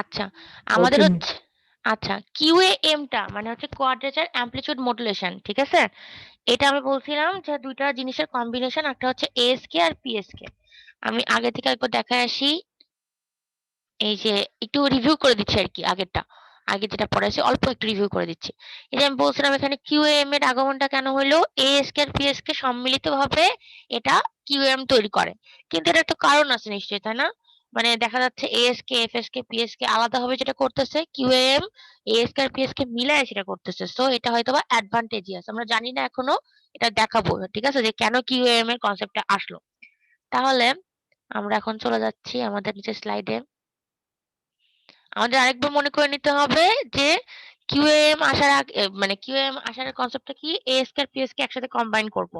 আচ্ছা, ওকে। আমাদের হচ্ছে আচ্ছা, QAM টা মানে হচ্ছে কোয়াড্রেচার অ্যামপ্লিটিউড মডুলেশন। ঠিক আছে? এটা আমি বলছিলাম যে ২ টা জিনিসের কম্বিনেশন, একটা হচ্ছে ASK আর PSK। আমি আগে থেকে একবার দেখায় আসি। এই যে একটু রিভিউ করে দিচ্ছি আরকি আগেরটা। আগে যেটা পড়াইছি অল্প একটু রিভিউ করে দিচ্ছি। এই যে আমি বলছিলাম এখানে QAM এর আগমনটা কেন হইলো? ASK আর PSK সম্মিলিতভাবে এটা QAM তৈরি করে। কিন্তু এটার একটা কারণ আছে নিশ্চয়ই, তাই না? মানে দেখা যাচ্ছে ASK, FSK, PSK আলাদাভাবে যেটা করতেছে, QAM ASK আর PSK মিলায়ে সেটা করতেছে। সো এটা হয়তোবা অ্যাডভান্টেজিয়াস। আমরা জানি না এখনো, এটা দেখাবো। ঠিক আছে? যে কেন QAM এর কনসেপ্টটা আসলো। তাহলে আমরা এখন চলে যাচ্ছি আমাদের নিচের স্লাইডে। আমাদের আরেকবার মনে করে নিতে হবে যে QAM আসার আগে মানে QAM আসার কনসেপ্টটা কি? ASK আর PSK একসাথে কম্বাইন করব।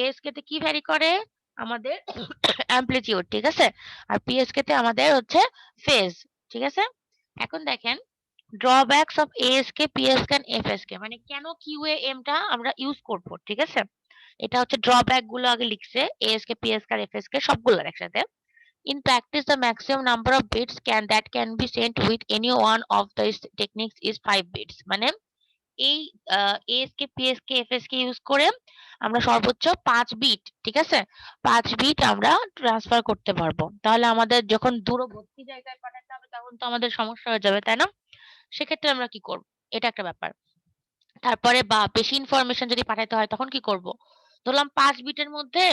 ASK তে কি ভ্যারি করে? আমাদের অ্যামপ্লিটিউড, ঠিক আছে? আর PSK তে আমাদের হচ্ছে ফেজ, ঠিক আছে? এখন দেখেন drawbacks of ASK, PSK and FSK মানে কেন QAM টা আমরা ইউজ করব, ঠিক আছে? এটা হচ্ছে ড্রব্যাক গুলো আগে লিখছে ASK, PSK আর FSK সবগুলোর একসাথে। In practice, the maximum number of bits can be sent with any one of these techniques is 5 bits. মানে এই ASK, PSK, FSK ইউজ করে আমরা সর্বোচ্চ ৫ বিট, ঠিক আছে? ৫ বিট আমরা ট্রান্সফার করতে পারবো। তাহলে আমাদের যখন দূরবর্তী জায়গায় পাঠাতে হবে তখন তো আমাদের সমস্যা হয়ে যাবে, তাই না? সেক্ষেত্রে আমরা কি করব? এটা একটা ব্যাপার। তারপরে বা বেশি ইনফরমেশন যদি পাঠাইতে হয় তখন কি করব? ধরলাম ৫ বিটের মধ্যে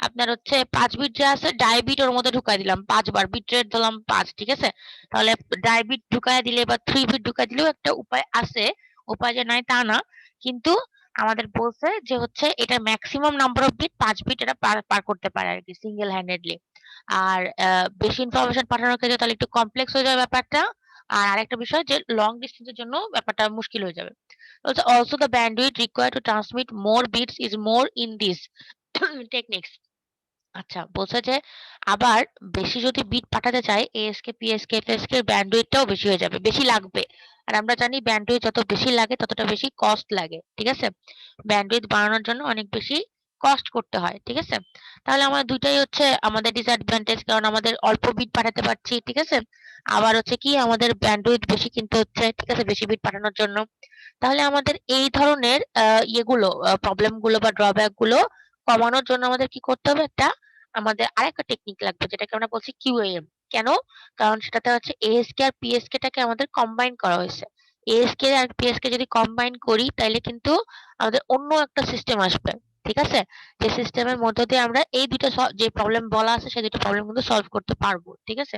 আপনার হচ্ছে ৫ বিট যে আছে ডাই বিট ওর মধ্যে ঢুকায় দিলাম ৫ বার। বিট রেট ধরলাম ৫, ঠিক আছে? তাহলে ডাই বিট ঢুকায়া দিলে বা 3 বিট ঢুকায় দিলেও একটা উপায় আছে। উপায় যে নাই তা না। কিন্তু আমাদের বলছে যে হচ্ছে এটার maximum number of bit ৫ bit এটা পার করতে পারে আরকি সিঙ্গেল হ্যান্ডেডলি। আর বেশি ইনফরমেশন পাঠানোর ক্ষেত্রে তাহলে একটু কমপ্লেক্স হয়ে যাবে ব্যাপারটা। আর আরেকটা বিষয় যে লং ডিসট্যান্স এর জন্য ব্যাপারটা মুশকিল হয়ে যাবে। Also, the bandwidth required to transmit more bits is more in this techniques. আচ্ছা, বলছে যে আবার বেশি যদি বিট পাঠাতে চাই ASK, PSK, FSK এর ব্যান্ডউইথটাও বেশি হয়ে যাবে, বেশি লাগবে। আর আমরা জানি ব্যান্ডউইথ যত বেশি লাগে ততটা বেশি কস্ট লাগে, ঠিক আছে? ব্যান্ডউইথ বাড়ানোর জন্য অনেক বেশি কস্ট করতে হয়, ঠিক আছে? তাহলে আমার ২ টাই হচ্ছে আমাদের ডিসঅ্যাডভান্টেজ, কারণ আমাদের অল্প বিট পাঠাতে পারছি, ঠিক আছে? আবার হচ্ছে কি আমাদের ব্যান্ডউইথ বেশি কিনতে হচ্ছে, ঠিক আছে? বেশি বিট পাঠানোর জন্য। তাহলে আমাদের এই ধরনের ইয়েগুলো প্রবলেম গুলো বা ড্রব্যাক গুলো কমানোর জন্য আমাদের কি করতে হবে? আমাদের আরেকটা টেকনিক লাগবে যেটাকে আমরা বলছি QAM। কেন? কারণ সেটাতে হচ্ছে ASK আর PSK টাকে আমাদের কম্বাইন করা হইছে। ASK আর PSK যদি কম্বাইন করি তাইলে কিন্তু আমাদের অন্য একটা সিস্টেম আসবে। ঠিক আছে? যে সিস্টেমের মধ্য দিয়ে আমরা এই ২ টা যে প্রবলেম বলা আছে সেই ২ টা প্রবলেম কিন্তু সলভ করতে পারবো। ঠিক আছে?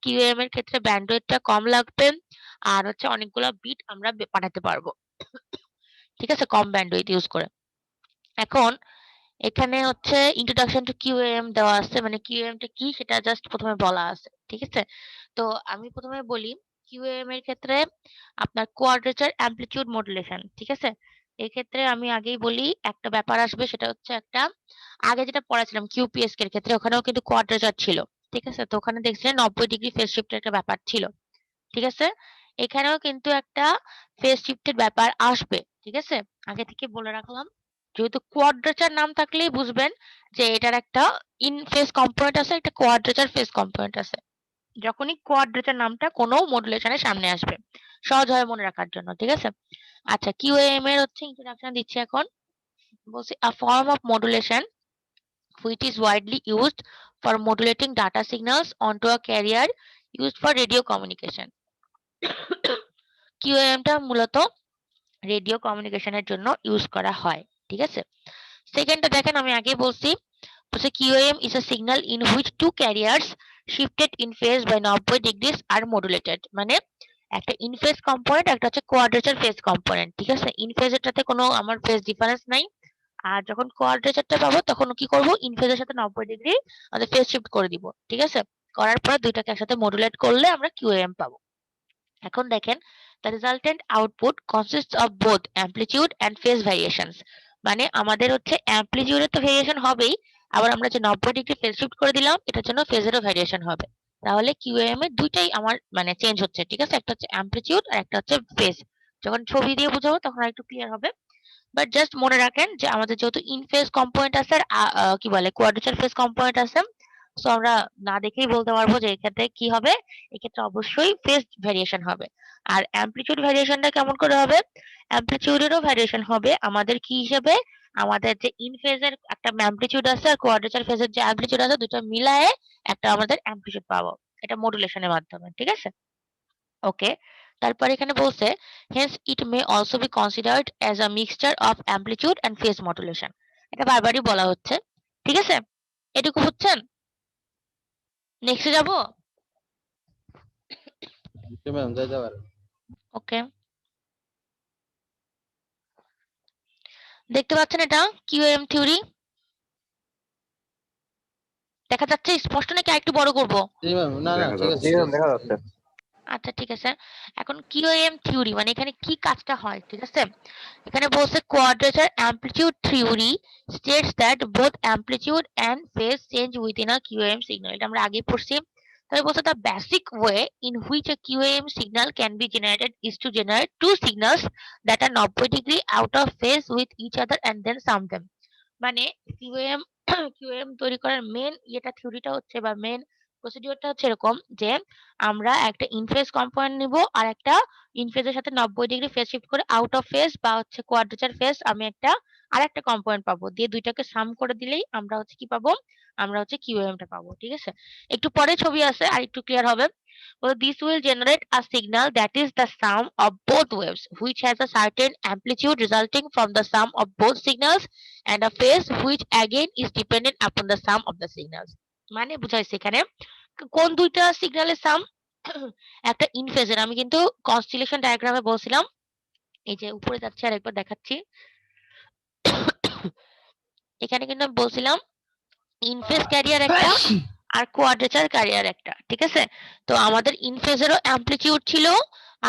QAM এর ক্ষেত্রে ব্যান্ডউইথ টা কম লাগবে। আর হচ্ছে অনেকগুলা বিট আমরা পাঠাতে পারবো। ঠিক আছে? কম ব্যান্ডউইথ ইউজ করে। এখন এখানে হচ্ছে introduction to QAM দেওয়া আছে। মানে QAM টা কি সেটা জাস্ট ১ম এ বলা আছে। ঠিক আছে? তো আমি ১ম এ বলি QAM এর ক্ষেত্রে আপনার কোয়াড্রেচার অ্যামপ্লিটিউড মডুলেশন। ঠিক আছে? এক্ষেত্রে আমি আগেই বলি একটা ব্যাপার আসবে সেটা হচ্ছে আগে যেটা পড়াছিলাম QPSK এর ক্ষেত্রে ওখানেও কিন্তু কোয়াড্রেচার ছিল। ঠিক আছে? তো ওখানে দেখছিলেন ৯০ ডিগ্রি ফেজ শিফট এর একটা ব্যাপার ছিল। ঠিক আছে? এখানেও কিন্তু একটা ফেজ শিফট এর ব্যাপার আসবে। ঠিক আছে? আগে থেকে বলে রাখলাম। যেহেতু কোয়াড্রেচার নাম থাকলেই বুঝবেন যে এটার একটা ইন ফেজ কম্পোনেন্ট আছে, একটা কোয়াড্রেচার ফেজ কম্পোনেন্ট আছে। যখনই কোয়াড্রেচার নামটা কোনো মডুলেশন এর সামনে আসবে। সহজভাবে মনে রাখার জন্য। ঠিক আছে? আচ্ছা, QAM এর হচ্ছে ইন্ট্রোডাকশন দিচ্ছি এখন। বলছি a form of modulation which is widely used for modulating data signals onto a carrier used for radio communication. QAM টা মূলত রেডিও কমিউনিকেশনের জন্য ইউজ করা হয়। ঠিক আছে? সেকেন্ডটা দেখেন আমি আগেই বলছি। বলছে QAM is a signal in which two carriers shifted in phase by ৯০ degrees are modulated. মানে একটা ইন ফেজ কম্পোনেন্ট, একটা হচ্ছে কোয়াড্রেচার ফেজ কম্পোনেন্ট। ঠিক আছে? ইন ফেজ এরটাতে কোনো আমার ফেজ ডিফারেন্স নাই। আর যখন কোয়াড্রেচারটা পাবো তখন কি করব? ইন ফেজ এর সাথে ৯০ ডিগ্রি আমাদের ফেজ শিফট করে দিব। ঠিক আছে? করার পর ২ টাকে একসাথে মডুলেট করলে আমরা QAM পাবো। এখন দেখেন the resultant output consists of both amplitude and phase variations. মানে আমাদের হচ্ছে amplitude এর তো ভেরিয়েশন হবেই, আবার আমরা যে ৯০ ডিগ্রি ফেজ শিফট করে দিলাম এটার জন্য ফেজেরও ভেরিয়েশন হবে। তাহলে QAM এর দুইটাই আমার মানে চেঞ্জ হচ্ছে। ঠিক আছে? একটা হচ্ছে amplitude আর একটা হচ্ছে ফেজ। যখন ছবি দিয়ে বুঝাবো তখন আরেকটু ক্লিয়ার হবে। বাট জাস্ট মনে রাখেন যে আমাদের যেহেতু ইন ফেজ কম্পোনেন্ট আছে আর কি বলে কোয়াড্রেচার ফেজ কম্পোনেন্ট আছে, সো আমরা না দেখেই বলতে পারবো যে এক্ষেত্রে কি হবে, এক্ষেত্রে অবশ্যই ফেজ ভেরিয়েশন হবে। আর অ্যামপ্লিটিউড ভেরিয়েশনটা কেমন করে হবে? অ্যামপ্লিটিউডেরও ভেরিয়েশন হবে আমাদের কি হিসেবে? আমাদের যে ইন ফেজের একটা অ্যামপ্লিটিউড আছে আর কোয়াড্রেচার ফেজের যে অ্যামপ্লিটিউড আছে দুটো মিলায়ে একটা আমাদের অ্যামপ্লিটিউড পাবো। এটা মডুলেশনের মাধ্যমে, ঠিক আছে? ওকে। তারপর এখানে বলছে hence it may also be considered as a mixture of amplitude and phase modulation. এটা বারবারই বলা হচ্ছে। ঠিক আছে? এটুকু বুঝছেন? নেক্সটে যাব? জি ম্যাম, যাইতে পারেন। ওকে। দেখতে পাচ্ছেন এটা QAM থিওরি? দেখা যাচ্ছে স্পষ্ট নাকি আরেকটু বড় করব? জি ম্যাম, না না, ঠিক আছে জি ঠিক ম্যাম, আছে। দেখা যাচ্ছে। আচ্ছা ঠিক আছে। এখন QAM থিওরি মানে এখানে কি কাজটা হয়, ঠিক আছে? এখানে বলছে quadrature amplitude theory states that both amplitude and phase change within a QAM signal. এটা আমরা আগেই পড়ছি। তাহলে বলছে the basic way in which a QAM signal can be generated is to generate two signals that are 90 degree out of phase with each other and then sum them. মানে QAM QAM তৈরি করার main থিওরিটা হচ্ছে বা main প্রসিডিউরটা হচ্ছে এরকম যে আমরা একটা ইনফেজ কম্পোনেন্ট নিব আর একটা ইনফেজের সাথে 90 ডিগ্রি ফেজ শিফট করে আউট অফ ফেজ বা হচ্ছে কোয়াড্রেচার ফেজ আমি একটা আরেকটা কম্পোনেন্ট পাবো। দিয়ে দুইটাকে সাম করে দিলেই আমরা হচ্ছে কি পাবো? আমরা হচ্ছে QAM টা পাবো। ঠিক আছে? একটু পরে ছবি আছে আর একটু ক্লিয়ার হবে। So this will generate a signal that is the sum of both waves which has a certain amplitude resulting from the sum of both signals and a phase which again is dependent upon the sum of the signals. মানে বুঝাইছে এখানে কোন দুইটা সিগন্যালের সাম? একটা in ফেজের আমি কিন্তু কনস্টেলেশন ডায়াগ্রামে বলছিলাম। এই যে উপরে যাচ্ছে আরেকবার দেখাচ্ছি। এখানে কিন্তু আমি বলছিলাম ইন ফেজ ক্যারিয়ার একটা আর কোয়াড্রেচার ক্যারিয়ার একটা। ঠিক আছে? তো আমাদের ইন ফেজেরও অ্যামপ্লিটিউড ছিল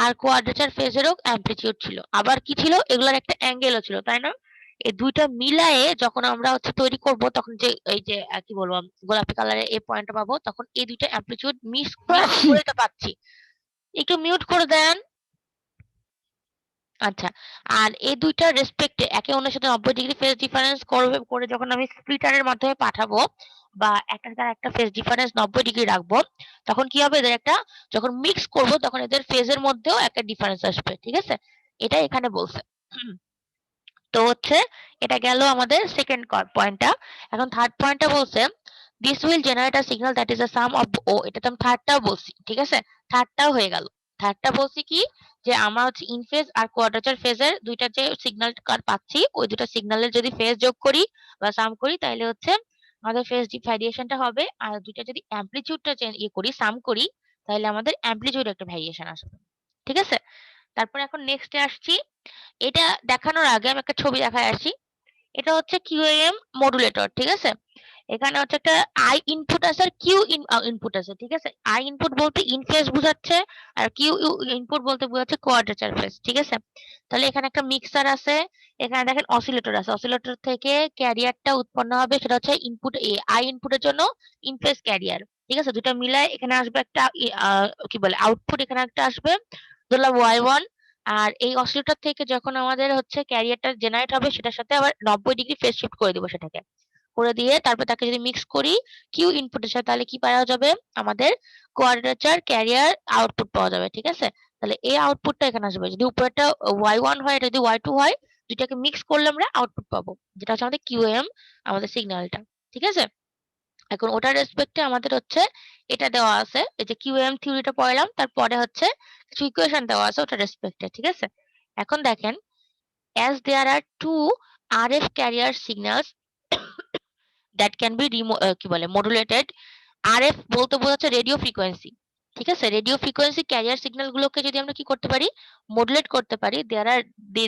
আর কোয়াড্রেচার ফেজেরও অ্যামপ্লিটিউড ছিল। আবার কি ছিল? এগুলোর একটা অ্যাঙ্গেলও ছিল, তাই না? এই ২ টা মিলায়ে যখন আমরা হচ্ছে তৈরি করব তখন যে এই যে কি বলবো গোলাপি কালারের এই পয়েন্টটা পাবো তখন এই ২ টা অ্যামপ্লিটিউড মিক্স করে এটা পাচ্ছি। একটু মিউট করে দেন। আচ্ছা। আর এই ২ টার রেসপেক্টে একে অন্যের সাথে ৯০ ডিগ্রি ফেজ ডিফারেন্স করে যখন আমি স্প্লিটারের মাধ্যমে পাঠাবো বা একটার সাথে আরেকটা ফেজ ডিফারেন্স ৯০ ডিগ্রি রাখবো, তখন কি হবে? এদের একটা যখন মিক্স করব তখন এদের ফেজের মধ্যেও একটা ডিফারেন্স আসবে। ঠিক আছে? এটাই এখানে বলছে। তো হচ্ছে এটা গেল আমাদের সেকেন্ড পয়েন্টটা। এখন থার্ড পয়েন্টটা বলছে this will generate a signal that is a sum of এটা তো আমি থার্ডটাও বলছি। ঠিক আছে? থার্ডটাও হয়ে গেল। থার্ডটা বলছি কি যে আমরা হচ্ছে ইন ফেজ আর কোয়াড্রেচার ফেজের ২ টা যে সিগন্যাল পাচ্ছি ওই ২ টা সিগন্যালের যদি ফেজ যোগ করি বা সাম করি তাইলে হচ্ছে আমাদের ফেজ ভ্যারিয়েশনটা হবে। আর ২ টা যদি অ্যামপ্লিটিউডটা করি সাম করি তাহলে আমাদের অ্যামপ্লিটিউড একটা ভ্যারিয়েশন আসবে। ঠিক আছে? তারপর এখন নেক্সটে আসছি। এটা দেখানোর আগে আমি একটা ছবি দেখায় আসি। এটা হচ্ছে QAM মডুলেটর। ঠিক আছে? এখানে হচ্ছে একটা I ইনপুট আছে আর Q ইনপুট আছে। ঠিক আছে? I ইনপুট বলতে ইন ফেজ বুঝাচ্ছে আর Q ইনপুট বলতে বোঝাচ্ছে কোয়াড্রেচার ফেজ। ঠিক আছে? তাহলে এখানে একটা মিক্সার আছে। এখানে দেখেন অসিলেটর আছে। অসিলেটর থেকে ক্যারিয়ারটা উৎপন্ন হবে সেটা হচ্ছে ইনপুট I ইনপুটের জন্য ইন ফেজ ক্যারিয়ার। ঠিক আছে? দুটো মিলায় এখানে আসবে একটা কি বলে আউটপুট এখানে একটা আসবে। ধরলাম Y1 আর এই অসিলেটর থেকে যখন আমাদের হচ্ছে ক্যারিয়ারটা জেনারেট হবে সেটার সাথে আবার ৯০ ডিগ্রি ফেজ শিফট করে দিব সেটাকে। করে দিয়ে তারপর তাকে যদি মিক্স করি কিউ ইনপুটের সাথে তাহলে কি পাওয়া যাবে? আমাদের কোয়াড্রেচার ক্যারিয়ার আউটপুট পাওয়া যাবে। ঠিক আছে? তাহলে এই আউটপুটটা এখানে আসবে। যদি উপরেরটা Y1 হয় এটা যদি Y2 হয় দুইটাকে মিক্স করলে আমরা আউটপুট পাবো। যেটা হচ্ছে আমাদের QAM আমাদের সিগন্যালটা। ঠিক আছে? এখন ওটার রেসপেক্টে আমাদের হচ্ছে এটা দেওয়া আছে। এই যে QAM থিওরিটা পড়লাম তারপরে হচ্ছে কিছু ইকুয়েশন দেওয়া আছে ওটার রেসপেক্টে। ঠিক আছে? এখন দেখেন as there are two RF carrier signals that can be কি বলে মডুলেটেড। RF বলতে বোঝাচ্ছে রেডিও ফ্রিকোয়েন্সি। ঠিক আছে? রেডিও ফ্রিকোয়েন্সি ক্যারিয়ার সিগন্যাল গুলোকে যদি আমরা কি করতে পারি? মডুলেট করতে পারি।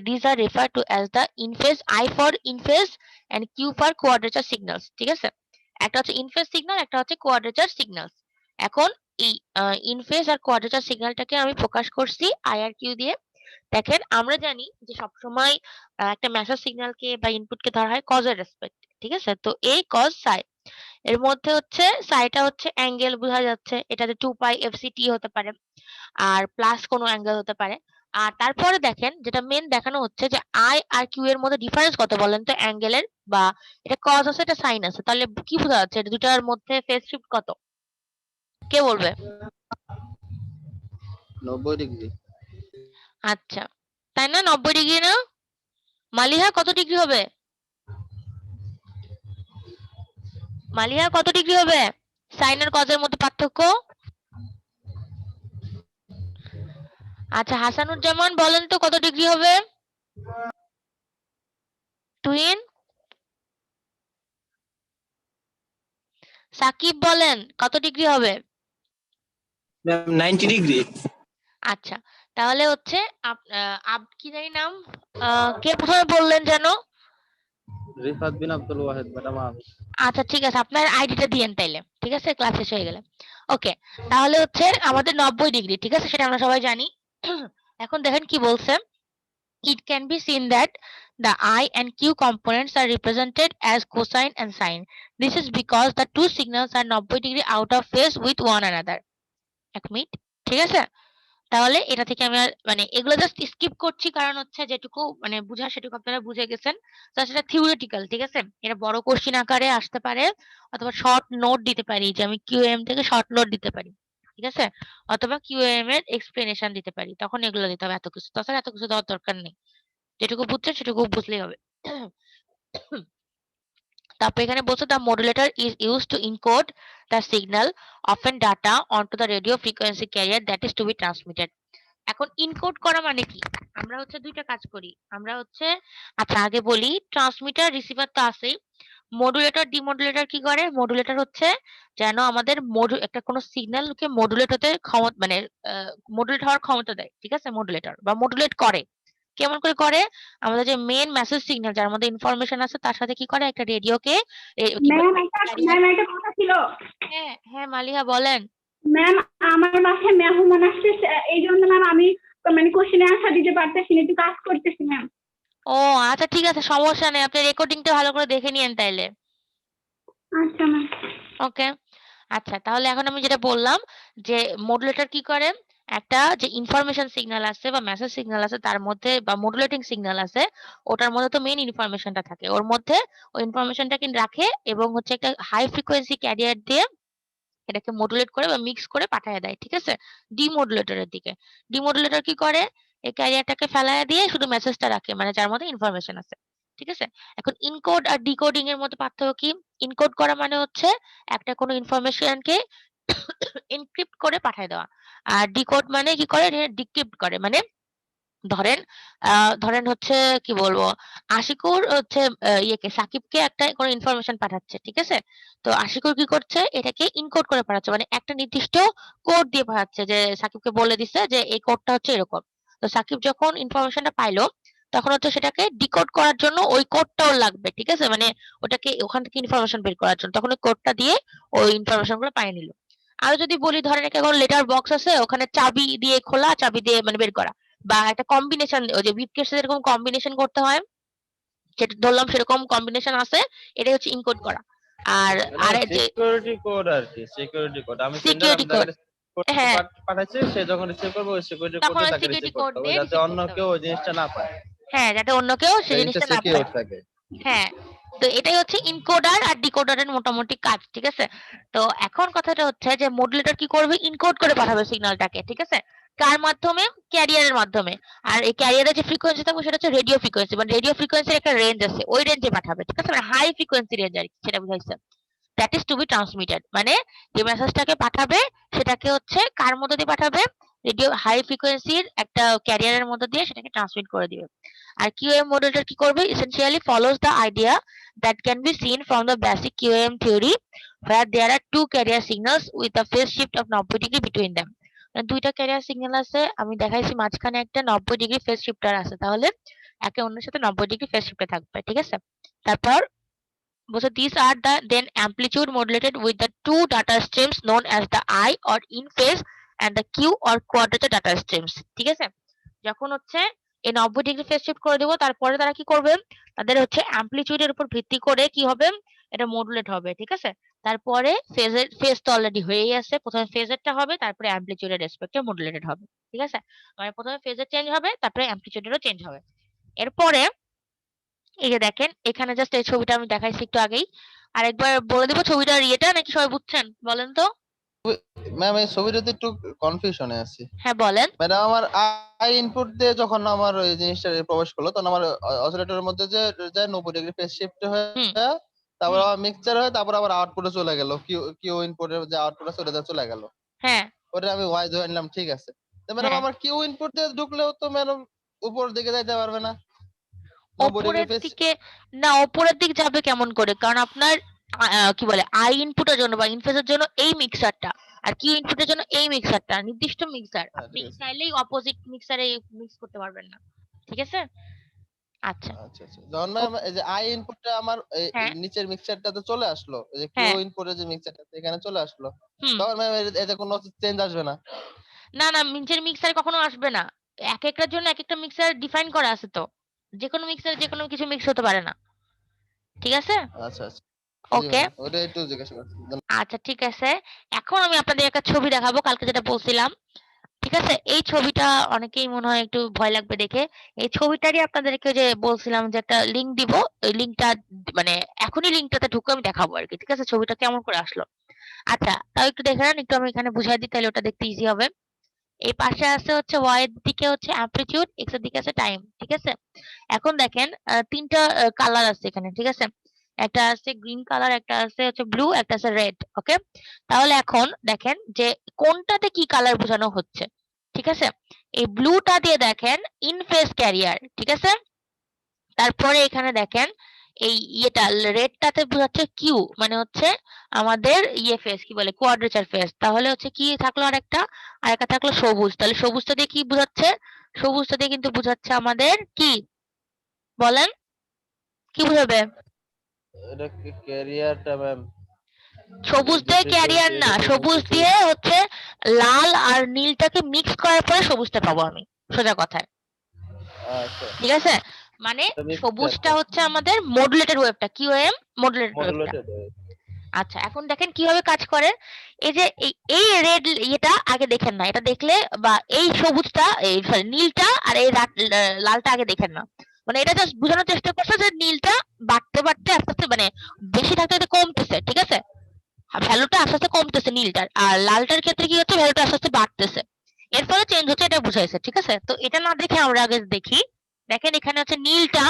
these are referred to as the in phase I for in phase and Q for quadrature signals. ঠিক আছে? একটা হচ্ছে ইন ফেজ সিগন্যাল একটা হচ্ছে কোয়াড্রেচার সিগন্যাল। এখন এই ইন ফেজ আর কোয়াড্রেচার সিগন্যালটাকে আমি প্রকাশ করছি I আর Q দিয়ে। দেখেন আমরা জানি যে সবসময় একটা মেসেজ সিগন্যালকে বা ইনপুটকে ধরা হয় কজের রেসপেক্ট। ঠিক আছে? তো এই কজ সাই এর মধ্যে হচ্ছে সাইটা হচ্ছে অ্যাঙ্গেল বোঝা যাচ্ছে। এটাতে 2 পাই এফসিটি হতে পারে। আর প্লাস কোনো অ্যাঙ্গেল হতে পারে। আর তারপরে দেখেন যেটা মেন দেখানো হচ্ছে যে আই আর কিউ এর মধ্যে ডিফারেন্স কত বলেন তো অ্যাঙ্গেলের, বা এটা কজ আছে এটা সাইন আছে, তাহলে কি বোঝা যাচ্ছে এটা দুটার মধ্যে ফেজ শিফট কত? কে বলবে? 90 ডিগ্রি। আচ্ছা, তাই না? 90 ডিগ্রি না? মালিহা কত ডিগ্রি হবে? মালিহা কত ডিগ্রি হবে সাইন আর কজের মধ্যে পার্থক্য? আচ্ছা, হাসানুজ্জামান বলেন তো কত ডিগ্রি হবে? তুহিন, সাকিব বলেন কত ডিগ্রি হবে? Ma'am 90 degree. আচ্ছা, তাহলে হচ্ছে কি জানি নাম, কে প্রথমে বললেন যেন? রিফাত বিন আব্দুল ওয়াহিদ ম্যাডাম আমি। আচ্ছা ঠিক আছে, আপনার আইডিটা দিয়েন তাইলে, ঠিক আছে, ক্লাস শেষ হয়ে গেলে। ওকে, তাহলে হচ্ছে আমাদের 90 ডিগ্রি, ঠিক আছে, সেটা আমরা সবাই জানি। এখন দেখেন কি বলছে, it can be seen that the I and Q components are represented as cosine and sine. This is because the two signals are 90 degree out of phase with one another. এক মিনিট, ঠিক আছে? তাহলে এটা থেকে আমি আর মানে এগুলো just skip করছি, কারণ হচ্ছে যেটুকু মানে বুঝার সেটুকু আপনারা বুঝে গেছেন। জাস্ট এটা থিওরিটিক্যাল, ঠিক আছে? এটা বড় কোশ্চেন আকারে আসতে পারে, অথবা শর্ট নোট দিতে পারি যে আমি কিউএম থেকে শর্ট নোট দিতে পারি, ঠিক আছে? অথবা কিউএম এর এক্সপ্লেনেশন দিতে পারি, তখন এগুলো দিতে হবে, এত কিছু তাছাড়া এত কিছু দেওয়ার দরকার নেই। যেটুকু বুঝছেন সেটুকু বুঝলেই হবে। তারপর এখানে বলছে the modulator is used to encode the signal often data onto the radio frequency carrier that is to be transmitted. এখন ইনকোড করা মানে কি? আমরা হচ্ছে দুইটা কাজ করি। আমরা হচ্ছে, আচ্ছা আগে বলি, ট্রান্সমিটার রিসিভার তো আছেই। মডুলেটর ডিমডুলেটর কি করে? মডুলেটর হচ্ছে যেন আমাদের একটা কোনো সিগন্যালকে মডুলেট হতে মানে মডুলেট হওয়ার ক্ষমতা দেয়, ঠিক আছে? মডুলেটর বা মডুলেট করে। কেমন করে করে? আমাদের যে মেইন মেসেজ সিগন্যাল যার মধ্যে ইনফরমেশন আছে তার সাথে কি করে, একটা রেডিওকে কি বলে, ক্যারিয়ার। ম্যাম একটা কথা ছিল। হ্যাঁ হ্যাঁ, মালিহা বলেন। ম্যাম আমার বাসায় মেহমান আসছে, এই জন্য ম্যাম আমি মানে কোশ্চেনে আনসার দিতে পারতেছি না, একটু কাজ করতেছি ম্যাম। ও আচ্ছা ঠিক আছে, সমস্যা নেই, আপনি রেকর্ডিংটা ভালো করে দেখে নিয়েন তাইলে। আচ্ছা ম্যাম। ওকে, আচ্ছা তাহলে এখন আমি যেটা বললাম যে মডুলেটর কি করে, একটা যে ইনফরমেশন সিগন্যাল আছে বা মেসেজ সিগন্যাল আছে তার মধ্যে, বা মডুলেটিং সিগন্যাল আছে, ওটার মধ্যে তো মেইন ইনফরমেশনটা থাকে, ওর মধ্যে ওই ইনফরমেশনটাকে রাখে এবং হচ্ছে একটা হাই ফ্রিকোয়েন্সি ক্যারিয়ার দিয়ে এটাকে মডুলেট করে বা মিক্স করে পাঠিয়ে দেয়, ঠিক আছে, ডিমডুলেটরের দিকে। ডিমডুলেটর কি করে, এই ক্যারিয়ারটাকে ফেলায় দিয়ে শুধু মেসেজটা রাখে, মানে যার মধ্যে ইনফরমেশন আছে, ঠিক আছে? এখন ইনকোড আর ডিকোডিং এর মধ্যে পার্থক্য কি? ইনকোড করা মানে হচ্ছে একটা কোনো ইনফরমেশনকে এনক্রিপ্ট করে পাঠিয়ে দেওয়া, আর ডিকোড মানে কি করে, ডিক্রিপ্ট করে, মানে ধরেন ধরেন হচ্ছে কি বলবো, আশিকুর হচ্ছে ইয়েকে সাকিবকে একটা কোনো ইনফরমেশন পাঠাচ্ছে, ঠিক আছে? তো আশিকুর কি করছে, এটাকে ইনকোড করে পাঠাচ্ছে, মানে একটা নির্দিষ্ট কোড দিয়ে পাঠাচ্ছে, যে সাকিবকে বলে দিচ্ছে যে এই কোডটা হচ্ছে এরকম। তো সাকিব যখন ইনফরমেশনটা পাইলো তখন হচ্ছে সেটাকে ডিকোড করার জন্য ওই কোডটাও লাগবে, ঠিক আছে? মানে ওটাকে ওখান থেকে ইনফরমেশন বের করার জন্য তখন ওই কোডটা দিয়ে ওই ইনফরমেশন গুলো পাইয়ে নিল। আর যদি বলি ধরেন একটা কোনো লেটার বক্স আছে, ওখানে চাবি দিয়ে খোলা, চাবি দিয়ে মানে বের করা, বা একটা কম্বিনেশন, ওই যে ব্রিফকেসে যেরকম কম্বিনেশন করতে হয়, সেটা ধরলাম সেরকম কম্বিনেশন আছে, এটাই হচ্ছে এনকোড করা। আর আর যে সিকিউরিটি কোড আর কি, সিকিউরিটি কোড। আমি সেন্ডার সিকিউরিটি কোড, আপনাদের কোড হ্যাঁ, পাঠাচ্ছি, সে যখন রিসিভ করবে ওই সিকিউরিটি তখন কোডে ওই তাকে রিসিভ সিকিউরিটি কোড করতে হবে, দিয়ে যাতে রিসিভ অন্য করতে কেউ হবে। ওই জিনিসটা না পায়, হ্যাঁ, যাতে অন্য কেউ সেই জিনিসটা জিনিসটা না সিকিউর পায়। থাকে। হ্যাঁ, তো এটাই হচ্ছে ইনকোডার আর ডিকোডারের মোটামুটি কাজ, ঠিক আছে? তো এখন কথাটা হচ্ছে যে মডুলেটর কি করবে, ইনকোড করে পাঠাবে সিগন্যালটাকে, ঠিক আছে? কার মাধ্যমে? ক্যারিয়ারের মাধ্যমে। আর এই ক্যারিয়ারের যে ফ্রিকোয়েন্সি থাকবে সেটা হচ্ছে রেডিও ফ্রিকোয়েন্সি, মানে রেডিও ফ্রিকোয়েন্সির একটা রেঞ্জ আছে, ওই রেঞ্জে পাঠাবে, ঠিক আছে? মানে হাই ফ্রিকোয়েন্সি রেঞ্জ আর কি, সেটা বুঝাইছে। That is to be transmitted, মানে যে মেসেজটাকে পাঠাবে সেটাকে হচ্ছে কার মধ্যে দিয়ে পাঠাবে, রেডিও হাই ফ্রিকোয়েন্সির একটা ক্যারিয়ারের মধ্যে দিয়ে সেটাকে ট্রান্সমিট করে দিবে। আর QAM মডেলটা কি করবে, essentially follows the idea that can be seen from the basic QAM theory where there are two carrier signals with a phase shift of 90 degree between them. মানে দুইটা ক্যারিয়ার সিগন্যাল আছে, আমি দেখাইছি মাঝখানে একটা 90 ডিগ্রি ফেজ শিফটার আছে, তাহলে একে অন্যের সাথে 90 ডিগ্রি ফেজ শিফটে থাকবে, ঠিক আছে? তারপর বলছে these are the then amplitude modulated with the two data streams known as the I or in phase and the Q or quadrature data streams, ঠিক আছে? যখন হচ্ছে এই 90 ডিগ্রি ফেজ শিফট করে দেব, তারপরে তারা কি করবে, তাদের হচ্ছে অ্যামপ্লিটিউড এর উপর ভিত্তি করে কি হবে, এটা মডুলেট হবে, ঠিক আছে? তারপরে ফেজ তো অলরেডি হয়েই আছে, প্রথমে ফেজেরটা হবে, তারপরে অ্যামপ্লিটিউডের রেসপেক্টে মডুলেটেড হবে। ঠিক আছে, মানে প্রথমে ফেজের চেঞ্জ হবে, তারপরে অ্যামপ্লিটিউডেরও চেঞ্জ হবে। এরপরে এই যে দেখেন এখানে জাস্ট এই ছবিটা আমি দেখাইছি একটু আগেই, আরেকবার বলে দেবো ছবিটার ইয়েটা, নাকি সবাই বুঝছেন বলেন তো? ম্যাম এই ছবিটাতে একটু কনফিউশনে আছি। হ্যাঁ বলেন। ম্যাডাম আমার আই ইনপুট দিয়ে যখন আমার ওই জিনিসটা প্রবেশ করলো, তখন আমার অসিলেটরের মধ্যে যে যায় 90 ডিগ্রি ফেজ শিফট হয়ে, হুম তারপর হুম আবার মিক্সচার হয়ে, তারপর আবার আউটপুটে চলে গেল, কিউ কিউ ইনপুটের যে আউটপুটে চলে গেল। হ্যাঁ ওটা আমি ওয়াই ধরে নিলাম, ঠিক আছে। তো ম্যাডাম হ্যাঁ আমার কিউ ইনপুট দিয়ে ঢুকলেও তো ম্যাডাম উপর দিকে যাইতে পারবে না, 90 ডিগ্রি ওপরের ফেজ। দিকে না, ওপরের দিক যাবে কেমন করে? কারণ আপনার কি বলে আই ইনপুটের জন্য বা ইনফেসের জন্য এই মিক্সারটা, আর কিউ ইনপুটের জন্য এই মিক্সারটা নির্দিষ্ট মিক্সার, আপনি ঠিক আছে। চাইলেই অপোজিট মিক্সারে মিক্স করতে পারবেন না। ঠিক আছে, আচ্ছা। আচ্ছা আচ্ছা, যখন ম্যাম এই যে আই ইনপুটটা আমার এই হ্যাঁ নিচের মিক্সচারটাতে চলে আসলো, এই যে কিউ হ্যাঁ ইনপুটের যে মিক্সচারটা এখানে চলে আসলো, হুম তখন ম্যাম এতে কোনো চেঞ্জ আসবে না? না না, নিচের মিক্সার কখনো আসবে না। এক একটার জন্য এক একটা মিক্সার ডিফাইন করা আছে তো, যে কোনো মিক্সার যে কোনো কিছু মিক্স হতে পারে না। ঠিক আছে, আচ্ছা আচ্ছা, জি ওকে। ম্যাডাম ওটা একটু জিজ্ঞাসা করছি। আচ্ছা ঠিক আছে, এখন আমি আপনাদের একটা ছবি দেখাবো, কালকে যেটা বলছিলাম। ঠিক আছে, এই ছবিটা অনেকেই মনে হয় একটু ভয় লাগবে দেখে। এই ছবিটারই আপনাদেরকে যে বলছিলাম যে একটা লিংক দিব, ওই লিংকটা মানে এখনই লিংকটাতে ঢুকে আমি দেখাবো আর কি। ঠিক আছে, ছবিটা কেমন করে আসলো। আচ্ছা তাও একটু দেখে নেন, একটু আমি এখানে বুঝাই দিই, তাহলে ওটা দেখতে ইজি হবে। এই পাশে আছে হচ্ছে ওয়াই এর দিকে হচ্ছে অ্যামপ্লিটিউড, এক্স এর দিকে আছে টাইম। ঠিক আছে, এখন দেখেন তিনটা কালার আছে এখানে। ঠিক আছে, একটা আছে গ্রিন কালার, একটা আছে হচ্ছে ব্লু, একটা আছে রেড। ওকে, তাহলে এখন দেখেন যে কোনটাতে কি কালার বোঝানো হচ্ছে। ঠিক আছে, এই ব্লুটা দিয়ে দেখেন ইন ফেজ ক্যারিয়ার। ঠিক আছে, তারপরে এখানে দেখেন এই ইয়েটা রেডটাতে বোঝাচ্ছে কিউ, মানে হচ্ছে আমাদের ইয়ে ফেজ, কি বলে কোয়াড্রেচার ফেজ। তাহলে হচ্ছে কি থাকলো আরেকটা থাকলো সবুজ। তাহলে সবুজটা দিয়ে কি বোঝাচ্ছে? সবুজটা দিয়ে কিন্তু বোঝাচ্ছে আমাদের কি, বলেন কি বোঝাবে? এটা ক্যারিয়ারটা ম্যাম, সবুজ এই যে দিয়ে ক্যারিয়ার ফ্রিকোয়েন্সি, না, এটা তো সবুজ বলতেছি। দিয়ে হচ্ছে লাল আর নীলটাকে মিক্স করার পরে সবুজটা পাবো আমি, সোজা কথায়। আচ্ছা, ঠিক আছে, মানে এটা সবুজটা মিক্সচারটা হচ্ছে আমাদের মডুলেটেড ওয়েভটা, কিউএম মডুলেটেড ওয়েভটা। মডুলেটেড। আচ্ছা এখন দেখেন কিভাবে কাজ করে। এই যে এই রেড ইয়েটা আগে দেখেন না, এটা দেখলে বা এই সবুজটা এই সরি নীলটা আর এই লালটা আগে দেখেন না, মানে এটা জাস্ট বোঝানোর চেষ্টা করছে যে নীলটা বাড়তে বাড়তে আস্তে আস্তে মানে বেশি থাকতে থাকতে কমতেছে। ঠিক আছে, ভ্যালুটা আস্তে আস্তে কমতেছে নীলটার, আর লালটার ক্ষেত্রে কি হচ্ছে ভ্যালুটা আস্তে আস্তে বাড়তেছে, এর ফলে চেঞ্জ হচ্ছে, এটা বুঝাইছে। ঠিক আছে, তো এটা না দেখে আমরা আগে দেখি। দেখেন এখানে হচ্ছে নীলটা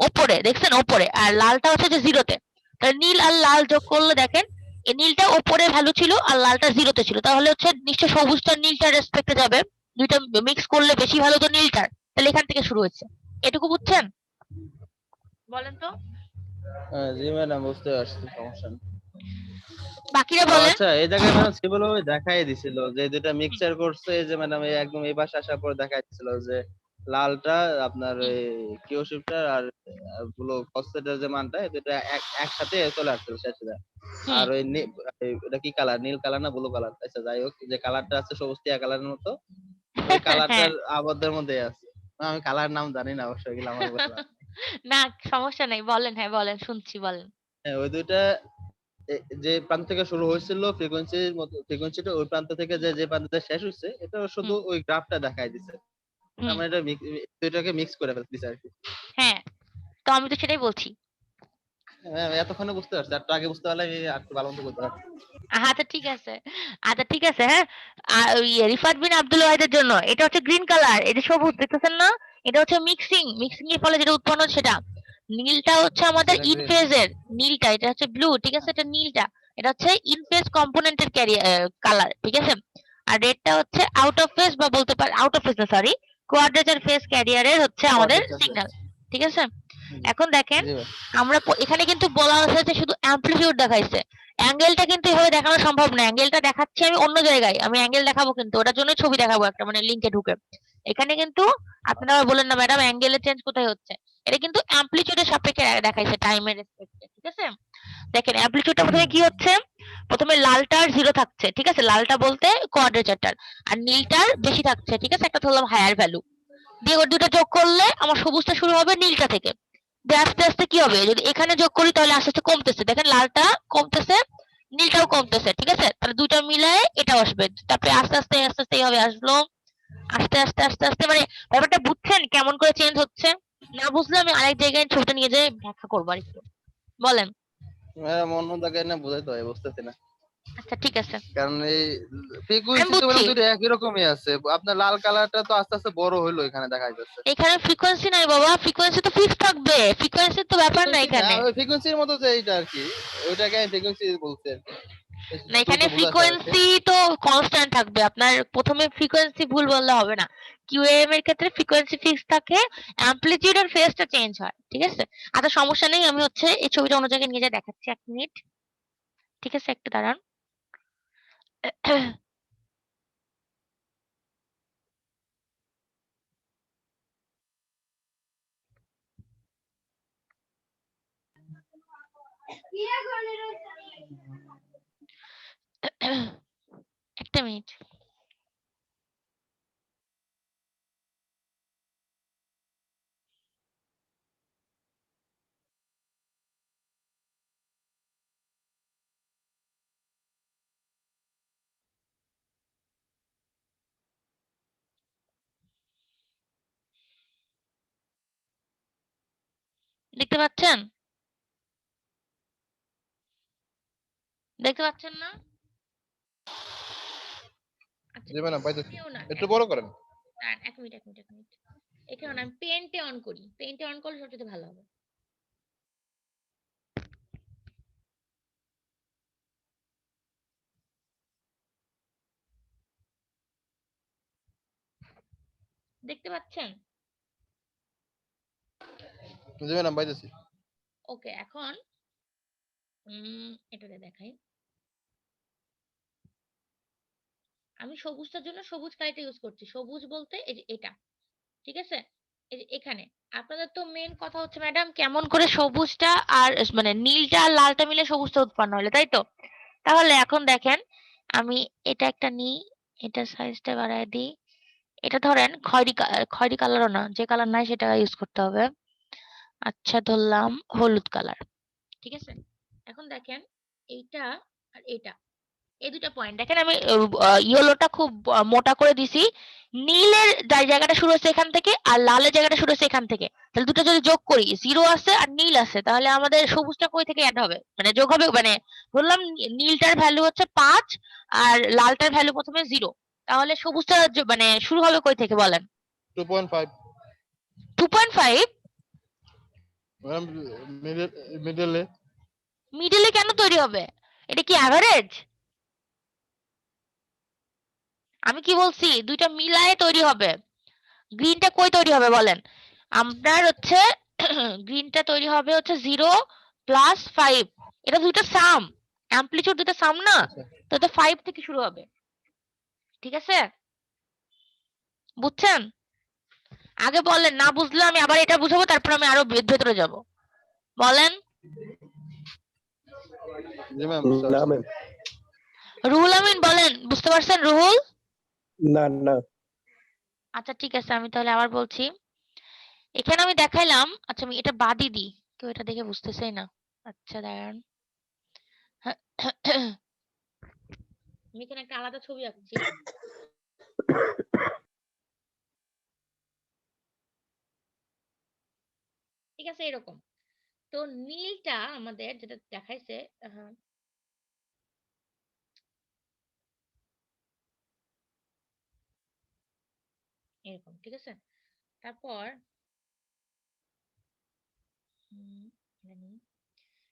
ওপরে, দেখছেন ওপরে, আর লালটা হচ্ছে যে জিরোতে। তাহলে নীল আর লাল যোগ করলে দেখেন এই নীলটা ওপরে ভ্যালু ছিল আর লালটা জিরোতে ছিল, তাহলে হচ্ছে নিশ্চয় সবুজটা নীলটার রেসপেক্টে যাবে। দুইটা মিক্স করলে বেশি ভালো তো নীলটার, তাহলে এখান থেকে শুরু হচ্ছে। এটুকু বুঝছেন বলেন তো? জি ম্যাডাম বুঝতে পারছি, সমস্যা নেই। বাকিরা ও বলেন। আচ্ছা, এই জায়গায় ম্যাডাম সিম্বল ভাবে দেখাই দিছিল যে দুটা মিক্সচার করছে, এই যে ম্যাডাম এই একদম এই পাশে আসার পর দেখাই দিছিল যে লালটা আপনার হুম ওই কিউ শিফটার আর ব্লু ফসফেটের যে মানটা, এই দুটা একসাথে চলে আসছিল শেষে। হুম আর ওই এটা কি কালার, নীল কালার না ব্লু কালার, আচ্ছা যাই হোক, যে কালারটা আছে সবুজ টিয়া কালারের মতো, ওই হ্যাঁ কালারটার আবদ্ধের মধ্যে আছে। আমি কালার নাম জানি না অবশ্যই, এগুলো আমার বললাম। না সমস্যা নাই, বলেন, হ্যাঁ বলেন, শুনছি বলেন। হ্যাঁ ওই দুইটা যে প্রান্ত থেকে শুরু হয়েছিল ফ্রিকোয়েন্সির মতো, ফ্রিকোয়েন্সিটা ওই প্রান্ত থেকে যে যে প্রান্তে শেষ হয়েছে, এটা শুধু হুম ওই গ্রাফটা দেখাই দিছে। হুম আমরা এটা দুইটাকে মিক্স করে ফেলতেছি আর কি। হ্যাঁ, তো আমি তো সেটাই বলছি। হ্যাঁ এতক্ষণে বুঝতে পারছি, আর একটু আগে বুঝতে পারলে আমি আর একটু ভালো মতো করতে পারতাম। আচ্ছা ঠিক আছে, আচ্ছা ঠিক আছে, হ্যাঁ। আর ওই রিফাত বিন আব্দুল ওয়াহিদের জন্য এটা হচ্ছে গ্রিন কালার, এটা সবুজ দেখতেছেন না, এটা হচ্ছে মিক্সিং, মিক্সিং এর ফলে যেটা উৎপন্ন হচ্ছে সেটা। নীলটা হচ্ছে আমাদের এটা ইন গ্রিন। ফেজের নীলটা, এটা হচ্ছে ব্লু। ঠিক আছে, এটা নীলটা, এটা হচ্ছে ইন ফেজ কম্পোনেন্টের ক্যারিয়ার কালার। ঠিক আছে, আর রেডটা হচ্ছে আউট অফ ফেজ বা বলতে পার আউট অফ ফেজ না সরি কোয়াড্রেচার ফেজ ক্যারিয়ারের হচ্ছে আমাদের সিগন্যাল। ঠিক আছে, এখন দেখেন জি ভাই। আমরা এখানে কিন্তু বলা হয়েছে শুধু অ্যামপ্লিটিউড দেখাইছে, অ্যাঙ্গেলটা কিন্তু এভাবে দেখানো সম্ভব না। অ্যাঙ্গেলটা দেখাচ্ছি আমি অন্য জায়গায়, আমি অ্যাঙ্গেল দেখাবো কিন্তু ওটার জন্য ছবি দেখাবো একটা, মানে লিংকে ঢুকে। এখানে কিন্তু আপনারা আবার বলেন না ম্যাডাম অ্যাঙ্গেলের চেঞ্জ কোথায় হচ্ছে, এটা কিন্তু অ্যামপ্লিটিউডের সাপেক্ষে দেখাইছে টাইমের রেসপেক্টে। ঠিক আছে, দেখেন অ্যামপ্লিটিউডটা প্রথমে কি হচ্ছে, প্রথমে লালটার জিরো থাকছে। ঠিক আছে, লালটা বলতে কোয়াড্রেচারটার, আর নীলটার বেশি থাকছে। ঠিক আছে, একটা ধরলাম হায়ার ভ্যালু দিয়ে ওর দুটো যোগ করলে আমার সবুজটা শুরু হবে নীলটা থেকে, দিয়ে আস্তে আস্তে কি হবে যদি এখানে যোগ করি তাহলে আস্তে আস্তে কমতেছে। দেখেন লালটা কমতেছে, নীলটাও কমতেছে, ঠিক আছে? তাহলে দুইটা মিলায়ে এটাও আসবে। তারপরে আস্তে আস্তে আস্তে আস্তে এইভাবে আসলো, আস্তে আস্তে আস্তে আস্তে মানে ব্যাপারটা বুঝছেন কেমন করে চেঞ্জ হচ্ছে? না বুঝলে আমি আরেক জায়গায় ছবিটা নিয়ে যেয়ে ব্যাখ্যা করবো আরেকটু। বলেন। ম্যাডাম অন্য জায়গায় না বোঝাইতে হয়, বুঝতেছি না। আচ্ছা ঠিক আছে, কারণ এই আমি ফ্রিকোয়েন্সি তো বুঝছি। ম্যাডাম দুটো একই রকমই আছে। আপনার লাল কালারটা তো আস্তে আস্তে বড় হইলো, এখানে দেখা যাচ্ছে। এখানে ফ্রিকোয়েন্সি নাই বাবা, ফ্রিকোয়েন্সি তো ফিক্স থাকবে, ফ্রিকোয়েন্সির তো ব্যাপার না ফ্রিকোয়েন্সি না, এখানে। ওই ফ্রিকোয়েন্সির মতো যে এইটা আর কি, ওইটাকে আমি ফ্রিকোয়েন্সি বলছি আর কি। না, দ্রুত এখানে বোঝাতে আর কি। ফ্রিকোয়েন্সি তো কনস্ট্যান্ট থাকবে। আপনার প্রথমে ফ্রিকোয়েন্সি ভুল বললে হবে না। কিউএম এর ক্ষেত্রে ফ্রিকোয়েন্সি ফিক্স থাকে, অ্যামপ্লিটিউড আর ফেজটা চেঞ্জ হয়, ঠিক আছে? আচ্ছা সমস্যা নেই, আমি হচ্ছে এই ছবিটা অন্য জায়গায় নিয়ে যেয়ে দেখাচ্ছি, 1 মিনিট। ঠিক আছে, একটু দাঁড়ান। একটা মিনিট। দেখতে পাচ্ছেন? দেখতে পাচ্ছেন না? আচ্ছা জি ম্যাডাম, পাইতেছি। এমনিও না, একটু বড় করেন। দাঁড়ান, 1 মিনিট 1 মিনিট 1 মিনিট। এখানে না, আমি পেইন্টে অন করি। পেইন্টে অন করলে সবচেয়ে ভালো হবে। দেখতে পাচ্ছেন? জি ম্যাডাম, পাইতেছি। ওকে, এখন এটাতে দেখাই। আমি সবুজটার জন্য সবুজ কালিটা ইউজ করছি। সবুজ বলতে এই যে এটা। ঠিক আছে? এই যে এখানে। আপনাদের তো মেইন কথা হচ্ছে ম্যাডাম কেমন করে সবুজটা আর মানে নীলটা আর লালটা মিলে সবুজটা উৎপন্ন হলো, তাই তো? তাহলে এখন দেখেন, আমি এটা একটা নিই, এটার সাইজটা বাড়ায় দিই। এটা ধরেন খয়েরি কালারও না, যে কালার নাই সেটা ইউজ করতে হবে। আচ্ছা ধরলাম হলুদ কালার। ঠিক আছে? এখন দেখেন এইটা আর এইটা, এই ২ টা পয়েন্ট দেখেন, আমি ইয়েলোটা খুব মোটা করে দিছি। নীলের জায়গাটা শুরু হচ্ছে এখান থেকে আর লালের জায়গাটা শুরু হচ্ছে এখান থেকে। তাহলে ২ টা যদি যোগ করি 0 আছে আর নীল আছে, তাহলে আমাদের সবুজটা কই থেকে এড হবে? মানে যোগ হবে, মানে ধরলাম নীলটার ভ্যালু হচ্ছে ৫ আর লালটার ভ্যালু প্রথমে 0। তাহলে সবুজটা মানে শুরু হবে কই থেকে বলেন? 2.5 2.5? ম্যাডাম, মিডলে। মিডলে কেন তৈরি হবে? এটা কি এভারেজ? আমি কি বলছি? ২ টা মিলায়ে তৈরি হবে। গ্রিনটা কই তৈরি হবে বলেন? আপনার হচ্ছে গ্রিনটা তৈরি হবে হচ্ছে 0 প্লাস 5। এটা ২ টা সাম। অ্যামপ্লিটিউড ২ টা সাম না? তো এটা 5 থেকে শুরু হবে। ঠিক আছে? বুঝছেন? আগে বলেন, না বুঝলে আমি আবার এটা বুঝাবো, তারপর আমি আরো ভেতরে যাব। বলেন। জি ম্যাম, না ম্যাম, রুহুল আমিন বলেন, বুঝতে পারছেন রুহুল? না না। আচ্ছা ঠিক আছে, আমি তাহলে আবার বলছি। এখানে আমি দেখাইলাম, আচ্ছা আমি এটা বাদই দিই। কেউ এটা দেখে বুঝতেছেই না। আচ্ছা দাঁড়ান। আমি এখানে একটা আলাদা ছবি আঁকছি। ঠিক আছে এরকম। তো নীলটা আমাদের যেটা দেখাইছে, এরকম, ঠিক আছে? তারপর এটা নিই।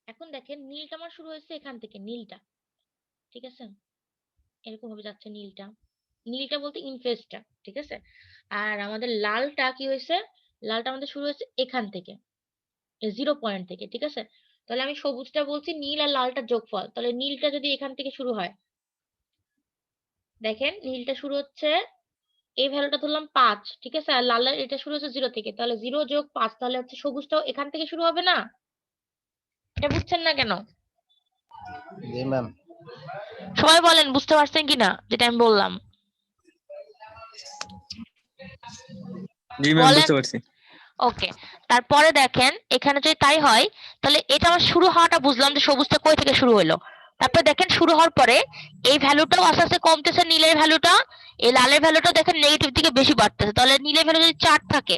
এখন দেখেন নীলটা আমার শুরু হয়েছে এখান থেকে, নীলটা। ঠিক আছে? এরকম ভাবে যাচ্ছে নীলটা। নীলটা বলতে ইনফেসটা, ঠিক আছে? আর আমাদের লালটা কি হয়েছে? লালটা আমাদের শুরু হয়েছে এখান থেকে, 0 পয়েন্ট থেকে, ঠিক আছে? তাহলে আমি সবুজটা বলছি নীল আর লালটার যোগফল। তাহলে নীলটা যদি এখান থেকে শুরু হয়, দেখেন নীলটা শুরু হচ্ছে, এই ভ্যালুটা ধরলাম ৫, ঠিক আছে? আর লালের এটা শুরু হচ্ছে 0 থেকে। তাহলে 0 যোগ ৫, তাহলে হচ্ছে সবুজটাও এখান থেকে শুরু হবে না? এটা বুঝছেন না কেন? জি ম্যাম। সবাই বলেন বুঝতে পারছেন কিনা যেটা আমি বললাম? জি ম্যাম, বলেন। বুঝতে পারছি। ওকে, তারপরে দেখেন এখানে যদি তাই হয়, তাহলে এটা আমার শুরু হওয়াটা বুঝলাম যে সবুজটা কই থেকে শুরু হলো। তারপর দেখেন শুরু হওয়ার পরে এই ভ্যালুটাও আস্তে আস্তে কমতেছে, নীলের ভ্যালুটা, এই লালের ভ্যালুটা দেখেন নেগেটিভ দিকে বেশি বাড়তেছে। তাহলে নীলের ভ্যালু যদি 4 থাকে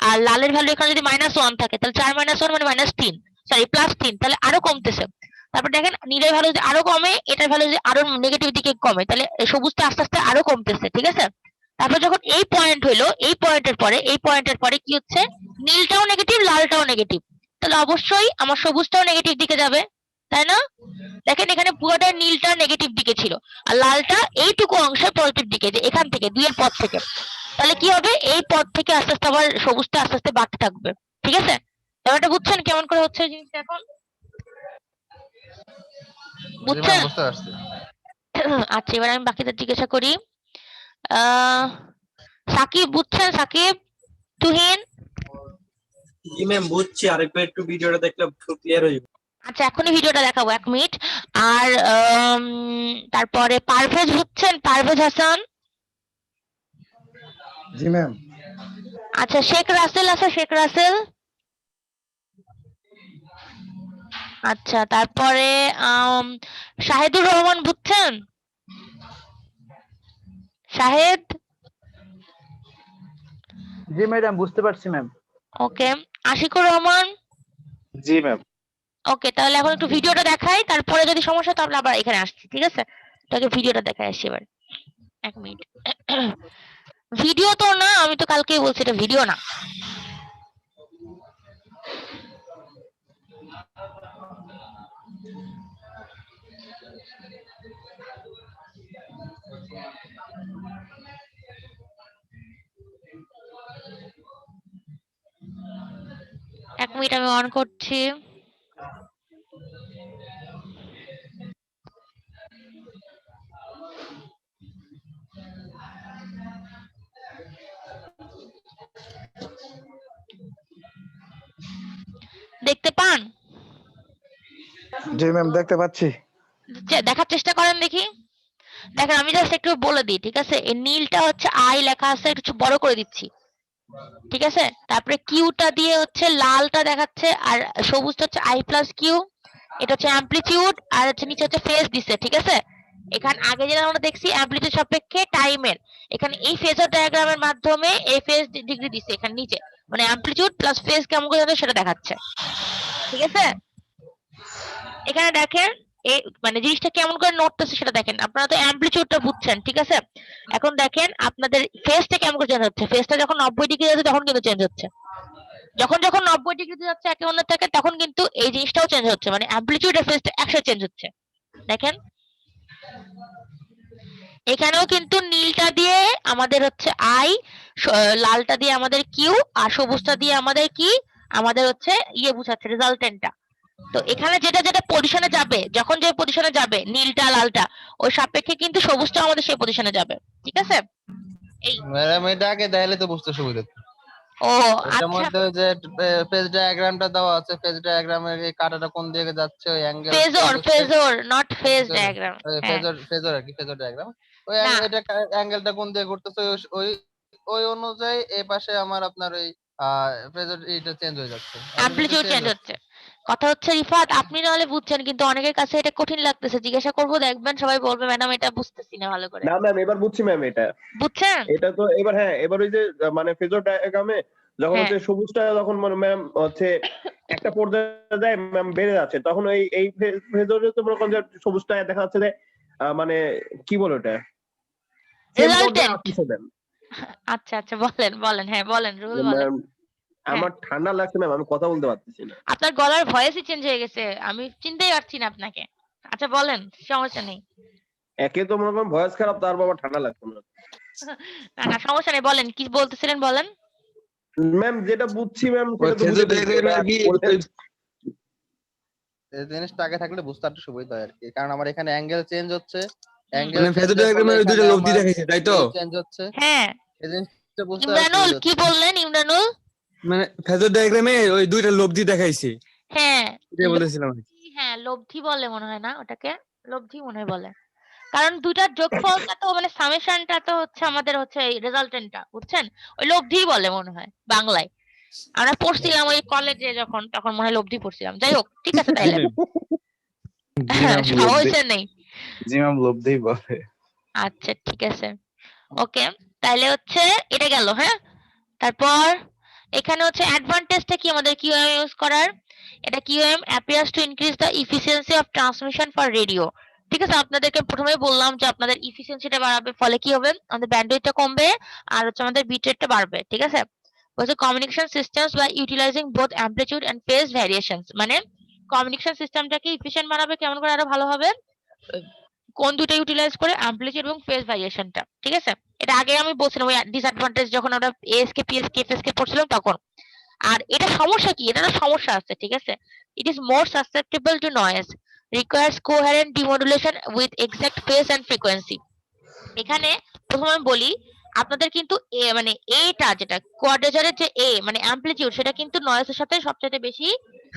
আর লালের ভ্যালু এখানে যদি -1 থাকে, তাহলে 4 - 1 মানে -3, সরি +3, তাহলে আরো কমতেছে। তারপর দেখেন নীলের ভ্যালু যদি আরো কমে, এটার ভ্যালু যদি আরো নেগেটিভ দিকে কমে, তাহলে সবুজটা আস্তে আস্তে আরো কমতেছে, ঠিক আছে? তারপর যখন এই পয়েন্ট হইলো, এই পয়েন্টের পরে কি হচ্ছে, নীলটাও নেগেটিভ, লালটাও নেগেটিভ, তাহলে অবশ্যই আমার সবুজটাও নেগেটিভ দিকে যাবে, তাই না? দেখেন এখানে পুরোটা নীলটা নেগেটিভ দিকে ছিল আর লালটা এইটুকু অংশে পজিটিভ দিকে, যে এখান থেকে 2 এর পর থেকে। তাহলে কি হবে, এই পথ থেকে আস্তে আস্তে আবার সবুজটা আস্তে আস্তে বাড়তে থাকবে, ঠিক আছে? ব্যাপারটা বুঝছেন কেমন করে হচ্ছে এই জিনিসটা এখন? জি ম্যাম, বুঝছেন? বুঝতে পারছি। আচ্ছা, এবার আমি বাকিদের জিজ্ঞাসা করি। সাকিব বুঝছেন? সাকিব, তুহিন? জি ম্যাম বুঝছি, আরেকবার একটু ভিডিওটা দেখলে ক্লিয়ার হয়ে যাবে। আচ্ছা, এখনই ভিডিওটা দেখাবো, 1 মিনিট। আর তারপরে পারভেজ বুঝছেন? পারভেজ হাসান? জি ম্যাম। আচ্ছা, শেখ রাসেল আছে? শেখ রাসেল? আচ্ছা, তারপরে শাহেদুর রহমান বুঝছেন? শাহেদ? জি ম্যাডাম, বুঝতে পারছি ম্যাম। ওকে। আশিকুর রহমান? জি ম্যাম। ওকে, তাহলে এখন একটু ভিডিওটা দেখাই, তারপরে যদি সমস্যা হয় তাহলে আবার এখানে আসছি, ঠিক আছে? তাকে ভিডিওটা দেখাই আসি এবার, 1 মিনিট। ভিডিও তো না, আমি তো কালকেই বলছি এটা ভিডিও না। এক মিনিট, আমি অন করছি। দেখতে পান? জি ম্যাম, দেখতে পাচ্ছি। দেখার চেষ্টা করেন দেখি। দেখেন আমি জাস্ট একটু বলে দিই, ঠিক আছে? এই নীলটা হচ্ছে আই লেখা আছে, একটু বড় করে দিচ্ছি, ঠিক আছে? তারপরে কিউটা দিয়ে হচ্ছে লালটা দেখাচ্ছে, আর সবুজটা হচ্ছে আই প্লাস কিউ, এটা হচ্ছে অ্যামপ্লিটিউড, আর হচ্ছে নিচে হচ্ছে ফেজ দিচ্ছে, ঠিক আছে? এখানে আগে যেটা আমরা দেখছি অ্যামপ্লিটিউড সাপেক্ষে টাইমের, এখানে এই ফেজার ডায়াগ্রামের মাধ্যমে এই ফেজ ডিগ্রি দিচ্ছে এখানে নিচে, মানে অ্যামপ্লিটিউড প্লাস ফেজ কেমন করে যাবে সেটা দেখাচ্ছে, ঠিক আছে? এখানে দেখেন এই মানে জিনিসটা কেমন করে নড়তেছে সেটা দেখেন। আপনারা তো অ্যামপ্লিটিউডটা বুঝছেন, ঠিক আছে? এখন দেখেন আপনাদের ফেজটা কেমন করে চেঞ্জ হচ্ছে। ফেজটা যখন 90 ডিগ্রি যাচ্ছে তখন কিন্তু চেঞ্জ হচ্ছে। যখন যখন 90 ডিগ্রিতে যাচ্ছে একে অন্যের থেকে, তখন কিন্তু এই জিনিসটাও চেঞ্জ হচ্ছে, মানে অ্যামপ্লিটিউড আর ফেজটা একসাথে চেঞ্জ হচ্ছে। দেখেন এখানেও কিন্তু নীলটা দিয়ে আমাদের হচ্ছে আই, লালটা দিয়ে আমাদের কিউ, আর সবুজটা দিয়ে আমাদের কি, আমাদের হচ্ছে ইয়ে বুঝাচ্ছে রেজাল্টেন্টটা। তো এখানে যেটা যেটা পজিশনে যাবে, যখন যে পজিশনে যাবে নীলটা লালটা, ওই সাপেক্ষে কিন্তু সবুজটা আমাদের সেই পজিশনে যাবে, ঠিক আছে? এই ম্যাডাম, এটা আগে দেখাইলে তো বুঝতে সুবিধা হতো। ও এটার আচ্ছা, মধ্যে ওই যে ফেজ ডায়াগ্রামটা দেওয়া আছে, ফেজ ডায়াগ্রামের এই কাঁটাটা কোন দিকে যাচ্ছে, ওই angle phasor not phase diagram. হ্যাঁ, ফেজর আর কি, ফেজর ডায়াগ্রাম। ওই না, এটা অ্যাঙ্গেলটা কোন দিকে করতেছে, ওই ওই অনুযায়ী এই পাশে আমার আপনার ওই ফেজর এটা চেঞ্জ হয়ে যাচ্ছে, অ্যামপ্লিটিউড চেঞ্জ হচ্ছে। কথা হচ্ছে রিফাত, আপনি নাহলে বুঝছেন, কিন্তু অনেকের কাছে এটা কঠিন লাগতেছে। জিজ্ঞাসা করবো, দেখবেন সবাই বলবে ম্যাডাম এটা বুঝতেছি না ভালো করে। না ম্যাম, এবার বুঝছি ম্যাম। এটা বুঝছেন? এটা তো এবার, হ্যাঁ, এবার ওই যে মানে ফেজর ডায়াগ্রামে যখন হ্যাঁ, হচ্ছে সবুজটা যখন মানে ম্যাম হচ্ছে একটা পর্যায়ে যায় ম্যাম বেড়ে যাচ্ছে, তখন ওই এই ফেজরে তো মনে করেন যে সবুজটা দেখা যাচ্ছে যে মানে কি বলে ওটা সেম পর্যায়ে রেজাল্টেন্ট। আসছে ম্যাম। আচ্ছা আচ্ছা, বলেন বলেন, হ্যাঁ বলেন, রুল বলেন। ম্যাম, হ্যাঁ, আমার ঠান্ডা লাগছে ম্যাম, আমি কথা বলতে পারতেছি না। আপনার গলার ভয়েসই চেঞ্জ হয়ে গেছে, আমি চিনতেই পারছি না আপনাকে। আচ্ছা বলেন, সমস্যা নেই। একে তো মনে করেন ভয়েস খারাপ, তার বাবা ঠান্ডা লাগছে না। না না, সমস্যা নেই, বলেন কি বলতেছিলেন, বলেন। ম্যাম, যেটা বুঝছি ম্যাম ওই সেটা তো ফেজর বুঝে ফেলছি। ডায়াগ্রামে আর কি এই জিনিসটা আগে থাকলে বুঝতে একটু সুবিধা হয় আর কি, কারণ আমার এখানে অ্যাঙ্গেল চেঞ্জ হচ্ছে, মানে ফেজর ডায়াগ্রামে ওই দুইটা লব্ধি দেখাইছে, তাই তো? চেঞ্জ হচ্ছে, হ্যাঁ, এই জিনিসটা বুঝতে ইমরানুল কি বললেন? ইমরানুল? মানে ফেজর ডায়াগ্রামে ওই দুইটা লব্ধি দেখাইছে, হ্যাঁ, এটাই বলেছিলাম আর কি। হ্যাঁ লব্ধি বলে মনে হয়, না ওটাকে লব্ধি মনে হয় বলে, কারণ দুইটার যোগফলটা তো মানে সামেশনটা তো হচ্ছে আমাদের হচ্ছে রেজাল্টেন্টটা, বুঝছেন? ওই লব্ধি বলে মনে হয় বাংলায়। আমরা পড়ছিলাম ওই কলেজে যখন, তখন মনে হয় লব্ধি পড়ছিলাম। যাই হোক, ঠিক আছে জি তাইলে। ম্যাম। জি ম্যাম, সমস্যা নেই। জি ম্যাম, লব্ধেই বলে। আচ্ছা ঠিক আছে। ওকে, তাহলে হচ্ছে এটা গেল, হ্যাঁ? তারপর এখানে হচ্ছে অ্যাডভান্টেজটা কি আমাদের কিউএম ইউজ করার? এটা QM appears to increase the efficiency of transmission for radio. ঠিক আছে, আপনাদেরকে প্রথমেই বললাম যে আপনাদের এফিসিয়েন্সিটা বাড়াবে, ফলে কি হবে? আমাদের ব্যান্ডউইথটা কমবে আর হচ্ছে আমাদের বিট রেটটা বাড়বে। ঠিক আছে? বলছে communication systems by utilizing both amplitude and phase variations, মানে কমিউনিকেশন সিস্টেমটাকে এফিশিয়েন্ট বানাবে কেমন করে আরো ভালো হবে? কোন দুটো ইউটিলাইজ করে? অ্যামপ্লিটিউড এবং ফেজ ভ্যারিয়েশনটা। ঠিক আছে? এটা আগে আমি বলছিলাম ওই ডিসঅ্যাডভান্টেজ যখন আমরা এএসকে পিএসকে এফএসকে পড়ছিলাম তখন। আর এটা সমস্যা কি? এটা সমস্যা আছে, ঠিক আছে? It is more susceptible to noise, requires coherent demodulation with exact phase and frequency. এখানে প্রথমে আমি বলি আপনাদের কিন্তু মানে এটা যেটা কোয়াড্রেচারের যে মানে অ্যামপ্লিটিউড, সেটা কিন্তু নয়েজের সাথে সবচেয়ে বেশি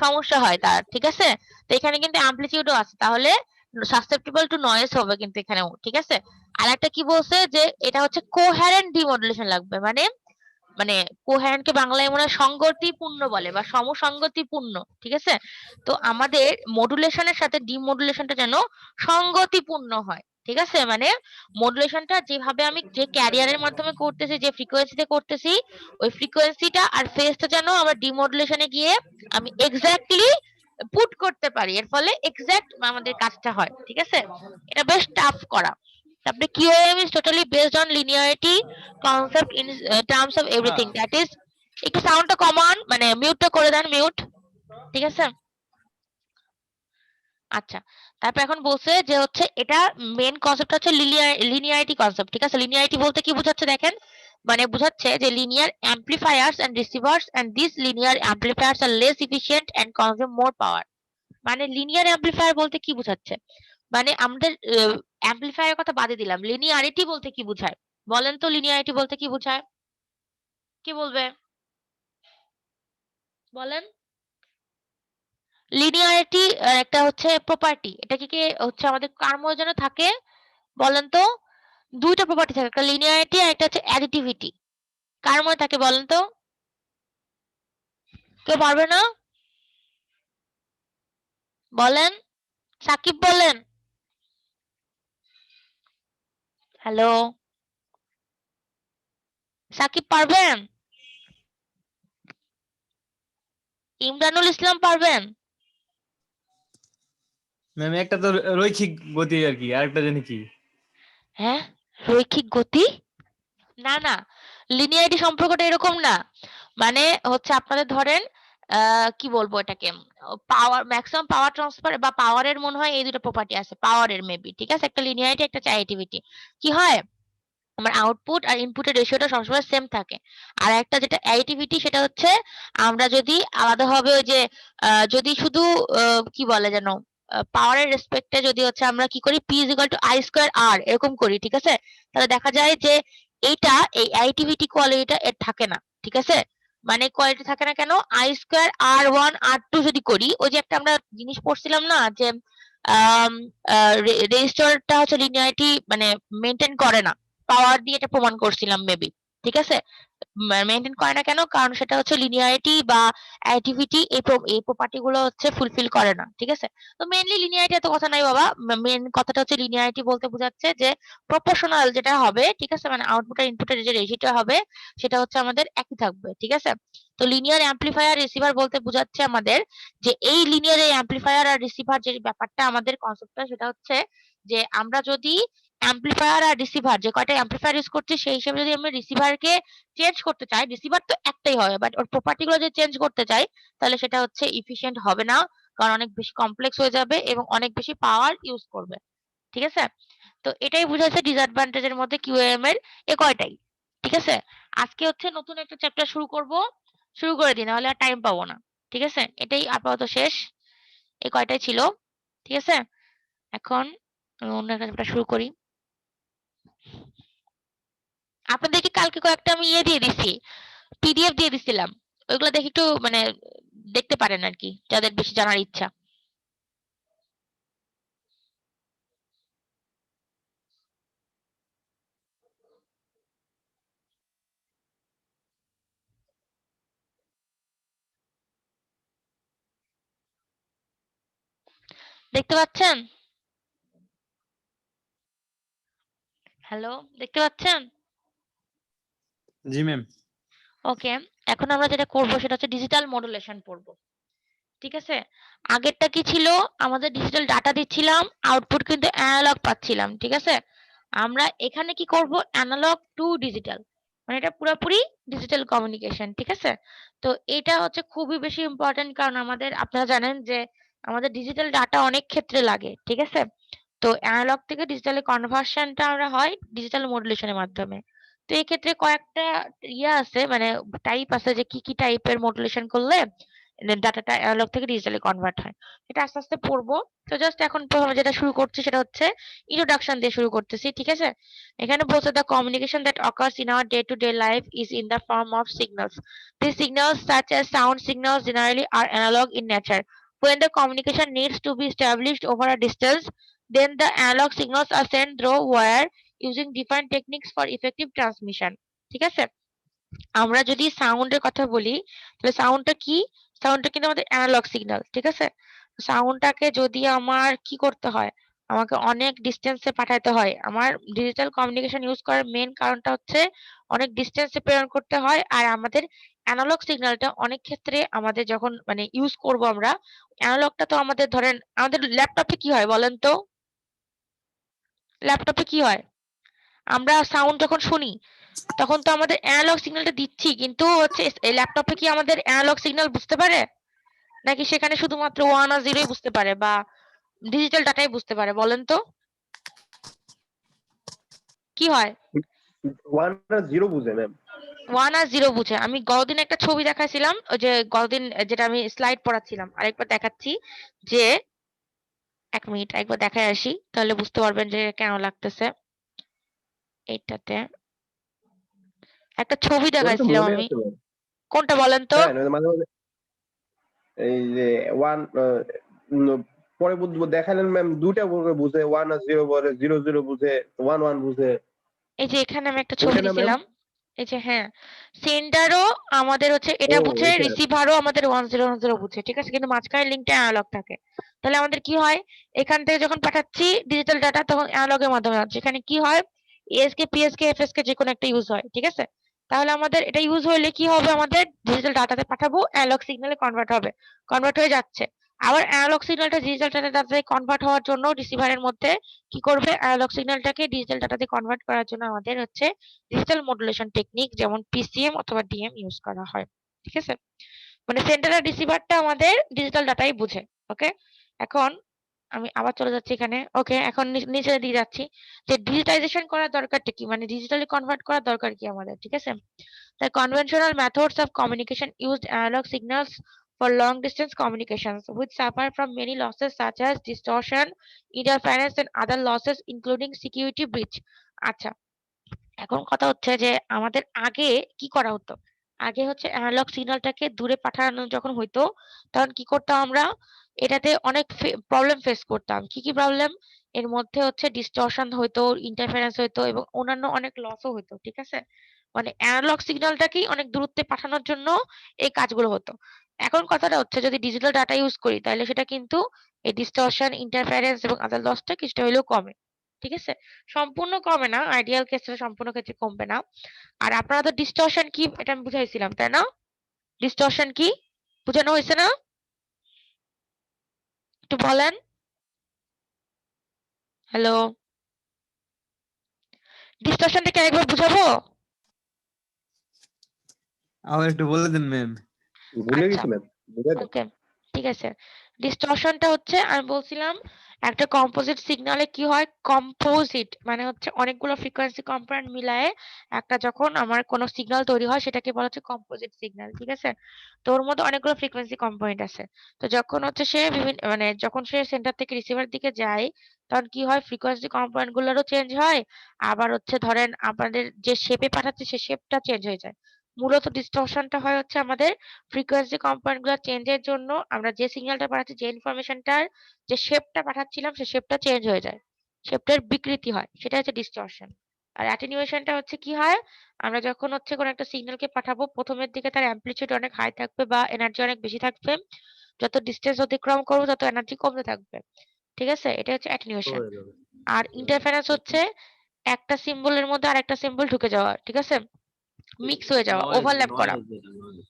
সমস্যা হয় তার। ঠিক আছে? তো এখানে কিন্তু অ্যামপ্লিটিউডও আছে, তাহলে সাসেপ্টেবল টু নয়েজ হবে কিন্তু এখানেও। ঠিক আছে? আর একটা কি বলছে যে এটা হচ্ছে কোহেরেন্ট ডিমodulation লাগবে, মানে মানে কোহেরেন্ট কে বাংলায় মনে হয় সংগতিপূর্ণ বলে বা সমসংগতিপূর্ণ। ঠিক আছে? তো আমাদের মডুলেশনের সাথে ডিমodulationটা যেন সংগতিপূর্ণ হয়। ঠিক আছে? মানে মডুলেশনটা যেভাবে আমি যে ক্যারিয়ারের মাধ্যমে করতেছি, যে ফ্রিকোয়েন্সিতে করতেছি, ওই ফ্রিকোয়েন্সিটা আর ফেজটা যেন আবার ডিমodulationে গিয়ে আমি এক্স্যাক্টলি পুট করতে পারি, এর ফলে এক্সাক্ট আমাদের কাজটা হয়। ঠিক আছে? এটা বেশ টাফ করা। তারপরে QAM is totally based on linearity concept in terms of everything, that is একটু সাউন্ডটা কমান, মানে মিউটটা করে দেন, মিউট। ঠিক আছে? আচ্ছা, তারপর এখন বলছে যে হচ্ছে এটা মেন কনসেপ্ট হচ্ছে লিনিয়ারিটি কনসেপ্ট। ঠিক আছে? লিনিয়ারিটি বলতে কি বোঝাচ্ছে দেখেন, মানে বোঝাচ্ছে যে linear amplifiers and receivers and this linear amplifiers are less efficient and consume more power. মানে লিনিয়ার অ্যাম্প্লিফায়ার বলতে কি বোঝাচ্ছে? মানে আমাদের অ্যাম্প্লিফায়ারের কথা বাদে দিলাম, লিনিয়ারিটি বলতে কি বোঝায়? বলেন তো লিনিয়ারিটি বলতে কি বোঝায়? কি বলবে? বলেন। লিনিয়ারিটি একটা হচ্ছে প্রপার্টি, এটা কি হচ্ছে আমাদের কার মধ্যে যেন থাকে বলেন তো? দুইটা প্রপার্টি থাকে, একটা লিনিয়ারিটি আর একটা হচ্ছে অ্যাডিটিভিটি। কার মধ্যে থাকে বলেন তো? কেউ পারবে না? বলেন। সাকিব বলেন। হ্যালো, সাকিব পারবেন? ইমরানুল ইসলাম পারবেন? ম্যাম একটা তো রৈখিক গতি আর কি, আরেকটা জানি কি? হ্যাঁ, রৈখিক গতি? না না, লিনিয়ারিটি সম্পর্কটা এরকম না। মানে হচ্ছে আপনাদের ধরেন কি বলবো এটাকে, পাওয়ার ম্যাক্সিমাম পাওয়ার ট্রান্সফার বা পাওয়ারের মনে হয় এই দুটো প্রপার্টি আছে পাওয়ারের, মেবি। ঠিক আছে? একটা লিনিয়ারিটি, একটা অ্যাডিটিভিটি। কি হয়, আমার আউটপুট আর ইনপুটের রেশিওটা সবসময় সেম থাকে। আর একটা যেটা অ্যাডিটিভিটি, সেটা হচ্ছে আমরা যদি আলাদাভাবে ওই যে যদি শুধু কি বলে যেন পাওয়ারের রেসপেক্টে যদি হচ্ছে আমরা কি করি, P is equal to I square R এরকম করি। ঠিক আছে? তাহলে দেখা যায় যে এইটা এই অ্যাডিটিভিটি কোয়ালিটিটা এর থাকে না। ঠিক আছে? মানে কোয়ালিটি থাকে না কেন? আই স্কোয়ার আর ওয়ান আর টু যদি করি, ওই যে একটা আমরা জিনিস পড়ছিলাম না যে রেজিস্টারটা হচ্ছে লিনিয়ারিটি মানে মেনটেন করে না, পাওয়ার দিয়ে এটা প্রমাণ করছিলাম মেবি। ঠিক আছে? মেনটেন করে না কেন? কারণ সেটা হচ্ছে লিনিয়ারিটি বা অ্যাডিটিভিটি এই প্রপার্টি গুলো হচ্ছে ফুলফিল করে না। ঠিক আছে? তো মেইনলি লিনিয়ারিটি এত কথা নাই বাবা। মেইন কথাটা হচ্ছে লিনিয়ারিটি বলতে বোঝাচ্ছে যে প্রপোর্শনাল যেটা হবে। ঠিক আছে? মানে আউটপুট আর ইনপুটের যে রেশিওটা হবে সেটা হচ্ছে আমাদের একই থাকবে। ঠিক আছে? তো লিনিয়ার অ্যাম্প্লিফায়ার রিসিভার বলতে বোঝাচ্ছে আমাদের যে এই লিনিয়ার এই অ্যাম্প্লিফায়ার আর রিসিভার যে ব্যাপারটা, আমাদের কনসেপ্টটা সেটা হচ্ছে যে আমরা যদি অ্যাম্প্লিফায়ার আর রিসিভার যে কয়টা অ্যাম্প্লিফায়ার ইউজ করছি সেই হিসেবে যদি আমরা রিসিভারকে চেঞ্জ করতে চাই, রিসিভার তো একটাই হবে, বাট ওর প্রপার্টি গুলো যদি চেঞ্জ করতে চাই তাহলে সেটা হচ্ছে ইফিশিয়েন্ট হবে না, কারণ অনেক বেশি কমপ্লেক্স হয়ে যাবে এবং অনেক বেশি পাওয়ার ইউজ করবে। ঠিক আছে? তো এটাই বুঝাচ্ছে ডিসঅ্যাডভান্টেজের মধ্যে কিউএম এর এ কয়টাই। ঠিক আছে? আজকে হচ্ছে নতুন একটা চ্যাপ্টার শুরু করব, শুরু করে দিই, নাহলে আর টাইম পাবো না। ঠিক আছে? এটাই আপাতত শেষ, এই কয়টাই ছিল। ঠিক আছে? এখন অন্য একটা চ্যাপ্টার শুরু করি। আপনাদেরকে কালকে কয়েকটা আমি ইয়ে দিয়ে দিছি, পিডিএফ দিয়ে দিছিলাম, ওইগুলো দেখে একটু মানে দেখতে পারেন আর কি, যাদের বেশি জানার ইচ্ছা। দেখতে পাচ্ছেন? হ্যালো, দেখতে পাচ্ছেন? জি ম্যাম। ওকে, এখন আমরা যেটা করব সেটা হচ্ছে ডিজিটাল মডুলেশন পড়ব। ঠিক আছে? আগেরটা কি ছিল? আমাদের ডিজিটাল ডাটা দিচ্ছিলাম, আউটপুট কিন্তু অ্যানালগ পাচ্ছিলাম। ঠিক আছে? আমরা এখানে কি করব? Analog to digital. মানে এটা পুরাপুরি ডিজিটাল কমিউনিকেশন। ঠিক আছে? তো এটা হচ্ছে খুবই বেশি ইম্পোর্টেন্ট, কারণ আপনারা জানেন যে আমাদের ডিজিটাল ডাটা অনেক ক্ষেত্রে লাগে। ঠিক আছে? তো অ্যানালগ থেকে ডিজিটালে কনভার্সনটা আমরা হয় ডিজিটাল মডুলেশনের মাধ্যমে। তো এক্ষেত্রে কয়েকটা আছে, মানে টাইপ আছে যে কি কি টাইপের মডুলেশন করলে ডাটাটা অ্যানালগ থেকে ডিজিটালে কনভার্ট হয়। এটা আস্তে আস্তে পড়বো। তো জাস্ট এখন প্রথমে যেটা শুরু করছি সেটা হচ্ছে ইন্ট্রোডাকশন দিয়ে শুরু করতেছি। ঠিক আছে? এখানে বলছে the communication that occurs in our day to day life is in the form of signals. These signals, such as sound signals, generally are analog in nature. When the communication needs to be established over a distance, then the analog signals are sent through wire using different techniques for effective transmission. ঠিক আছে? আমরা যদি সাউন্ডের কথা বলি, তাহলে সাউন্ডটা কি? সাউন্ডটা কিন্তু আমাদের অ্যানালগ সিগন্যাল। ঠিক আছে? সাউন্ডটাকে যদি আমার কি করতে হয়? আমাকে অনেক ডিসট্যান্সে পাঠাইতে হয়। আমার ডিজিটাল কমিউনিকেশন ইউজ করার মেইন কারণটা হচ্ছে অনেক ডিসট্যান্সে প্রেরণ করতে হয়। আর আমাদের অ্যানালগ সিগন্যালটা অনেক ক্ষেত্রে আমাদের যখন মানে ইউজ করব আমরা, অ্যানালগটা তো আমাদের ধরেন আমাদের ল্যাপটপে কি হয় বলেন তো? ল্যাপটপে কি হয়? আমরা সাউন্ড যখন শুনি তখন তো আমাদের অ্যানালগ সিগন্যালটা দিচ্ছি, কিন্তু হচ্ছে এই ল্যাপটপে কি আমাদের অ্যানালগ সিগন্যাল বুঝতে পারে, নাকি সেখানে শুধুমাত্র 1 আর 0 বুঝতে পারে, বা ডিজিটাল ডাটাই বুঝতে পারে বলেন তো? কি হয়? 1 আর 0 বুঝে ম্যাম। 1 আর 0 বুঝে। আমি গতদিন একটা ছবি দেখাইছিলাম, ওই যে গতদিন যেটা আমি স্লাইড পড়াচ্ছিলাম, আরেকবার দেখাচ্ছি যে 1 মিনিট একবার দেখায় আসি, তাহলে বুঝতে পারবেন যে কেন লাগতেছে। এইটাতে একটা ছবি ওটা তো দেখাইছিলাম মনে আমি। আছে ম্যাম। কোনটা বলেন তো? হ্যাঁ, মাঝে মাঝে এই যে 1 পরে দেখালেন ম্যাম, দুটা করে বুঝে, 1 আর 0 বলে, 0 0 বুঝে, 1 1 বুঝে। এই যে এখানে আমি একটা ছবি ওইটা না ম্যাম? দিছিলাম। এই যে হ্যাঁ, সেন্ডারও আমাদের হচ্ছে ও এটা বুঝে, এটা। রিসিভারও আমাদের 1010 বুঝে। ঠিক আছে? কিন্তু মাঝখানে লিঙ্কটা অ্যানালগ থাকে। তাহলে আমাদের কি হয়? এখান থেকে যখন পাঠাচ্ছি ডিজিটাল ডাটা, তখন অ্যানালগের মাধ্যমে যাচ্ছে। এখানে কি হয়? এএসকে, পিএসকে, এফএসকে যেকোনো একটা ইউজ হয়। ঠিক আছে? তাহলে আমাদের এটা ইউজ হইলে কি হবে? আমাদের ডিজিটাল ডাটাতে পাঠাবো, অ্যানালগ সিগন্যালে কনভার্ট হবে। কনভার্ট হয়ে যাচ্ছে। আবার অ্যানালগ সিগন্যালটা ডিজিটাল ডাটাতে কনভার্ট হওয়ার জন্য রিসিভারের মধ্যে কি করবে? অ্যানালগ সিগন্যালটাকে ডিজিটাল ডাটাতে কনভার্ট করার জন্য আমাদের হচ্ছে ডিজিটাল মডুলেশন টেকনিক, যেমন পিসিএম অথবা ডিএম ইউজ করা হয়। ঠিক আছে? মানে সেন্টার আর রিসিভারটা আমাদের ডিজিটাল ডাটাই বুঝে। ওকে? এখন আমি আবার চলে যাচ্ছি এখানে। ওকে, এখন নিচের দিকে যাচ্ছি যে ডিজিটাইজেশন করার দরকারটা কি? মানে ডিজিটালি কনভার্ট করার দরকার কি আমাদের? ঠিক আছে? The conventional methods of communication used analog signals for long distance communications, which suffer from many losses such as distortion, interference, and other losses, including security breach. আচ্ছা, এখন কথা হচ্ছে যে আমাদের আগে কি করা হতো? আগে হচ্ছে অ্যানালগ সিগন্যালটাকে দূরে পাঠানো যখন হইতো, তখন কি করতাম আমরা? এটাতে অনেক প্রবলেম ফেস করতাম। কি কি প্রবলেম? এর মধ্যে হচ্ছে ডিস্টরশন হইতো, ইন্টারফারেন্স হইতো এবং অন্যান্য অনেক লসও হইতো। ঠিক আছে? মানে অ্যানালগ সিগন্যালটাকেই অনেক দূরত্বে পাঠানোর জন্য এই কাজগুলো হতো। এখন কথাটা হচ্ছে যদি ডিজিটাল ডাটা ইউজ করি, তাহলে সেটা কিন্তু এই ডিস্টরশন, ইন্টারফারেন্স এবং আদার লসটা কিছুটা হইলেও কমে। ঠিক আছে? সম্পূর্ণ কমে না, আইডিয়াল ক্ষেত্রে সম্পূর্ণ ক্ষেত্রে কমবে না। আর আপনারা তো ডিস্টরশন কি এটা আমি বুঝাইছিলাম, তাই না? ডিস্টরশন কি বুঝানো হয়েছে না? একটু বলেন। হ্যালো, ডিস্টরশনটা কি আরেকবার বুঝাবো? আবার একটু বলে দেন ম্যাম। ভুলে আচ্ছা, গেছি ম্যাম, বুঝে দেন। ওকে, ঠিক আছে। ডিস্টরশনটা হচ্ছে আমি বলছিলাম একটা কম্পোজিট সিগন্যালে কি হয়? কম্পোজিট মানে হচ্ছে অনেকগুলো ফ্রিকোয়েন্সি কম্পোনেন্ট মিলায়ে একটা যখন আমার কোনো সিগন্যাল তৈরি হয় সেটাকে বলা হচ্ছে কম্পোজিট সিগন্যাল। ঠিক আছে? তো ওর মধ্যে অনেকগুলো ফ্রিকোয়েন্সি কম্পোনেন্ট আছে। তো যখন হচ্ছে সে বিভিন্ন মানে যখন সে সেন্টার থেকে রিসিভার দিকে যায়, তখন কি হয়? ফ্রিকোয়েন্সি কম্পোনেন্ট গুলোরও চেঞ্জ হয়। আবার হচ্ছে ধরেন আপনাদের যে শেপে পাঠাচ্ছে সে শেপটা চেঞ্জ হয়ে যায়। মূলত ডিস্টরশনটা হয় হচ্ছে আমাদের ফ্রিকোয়েন্সি কম্পোনেন্ট গুলো চেঞ্জের জন্য আমরা যে সিগন্যালটা পাঠাচ্ছি, যে ইনফরমেশনটার যে শেপটা পাঠাচ্ছিলাম সে শেপটা চেঞ্জ হয়ে যায়। শেপটার বিকৃতি হয়। সেটা হচ্ছে ডিস্টরশন। আর অ্যাটেনুয়েশনটা হচ্ছে কি হয়? আমরা যখন হচ্ছে কোনো একটা সিগন্যালকে পাঠাবো, প্রথমের দিকে তার অ্যামপ্লিটিউড অনেক হাই থাকবে বা এনার্জি অনেক বেশি থাকবে। যত ডিসটেন্স অতিক্রম করবো তত এনার্জি কমতে থাকবে। ঠিক আছে, এটা হচ্ছে অ্যাটেনুয়েশন। হয়ে যাবে। আর ইন্টারফারেন্স হচ্ছে একটা সিম্বলের মধ্যে আরেকটা সিম্বল ঢুকে যাওয়া, ঠিক আছে, মিক্স হয়ে যাওয়া, নয়েজ ওভারল্যাপ করা। নয়েজ যেটা noise।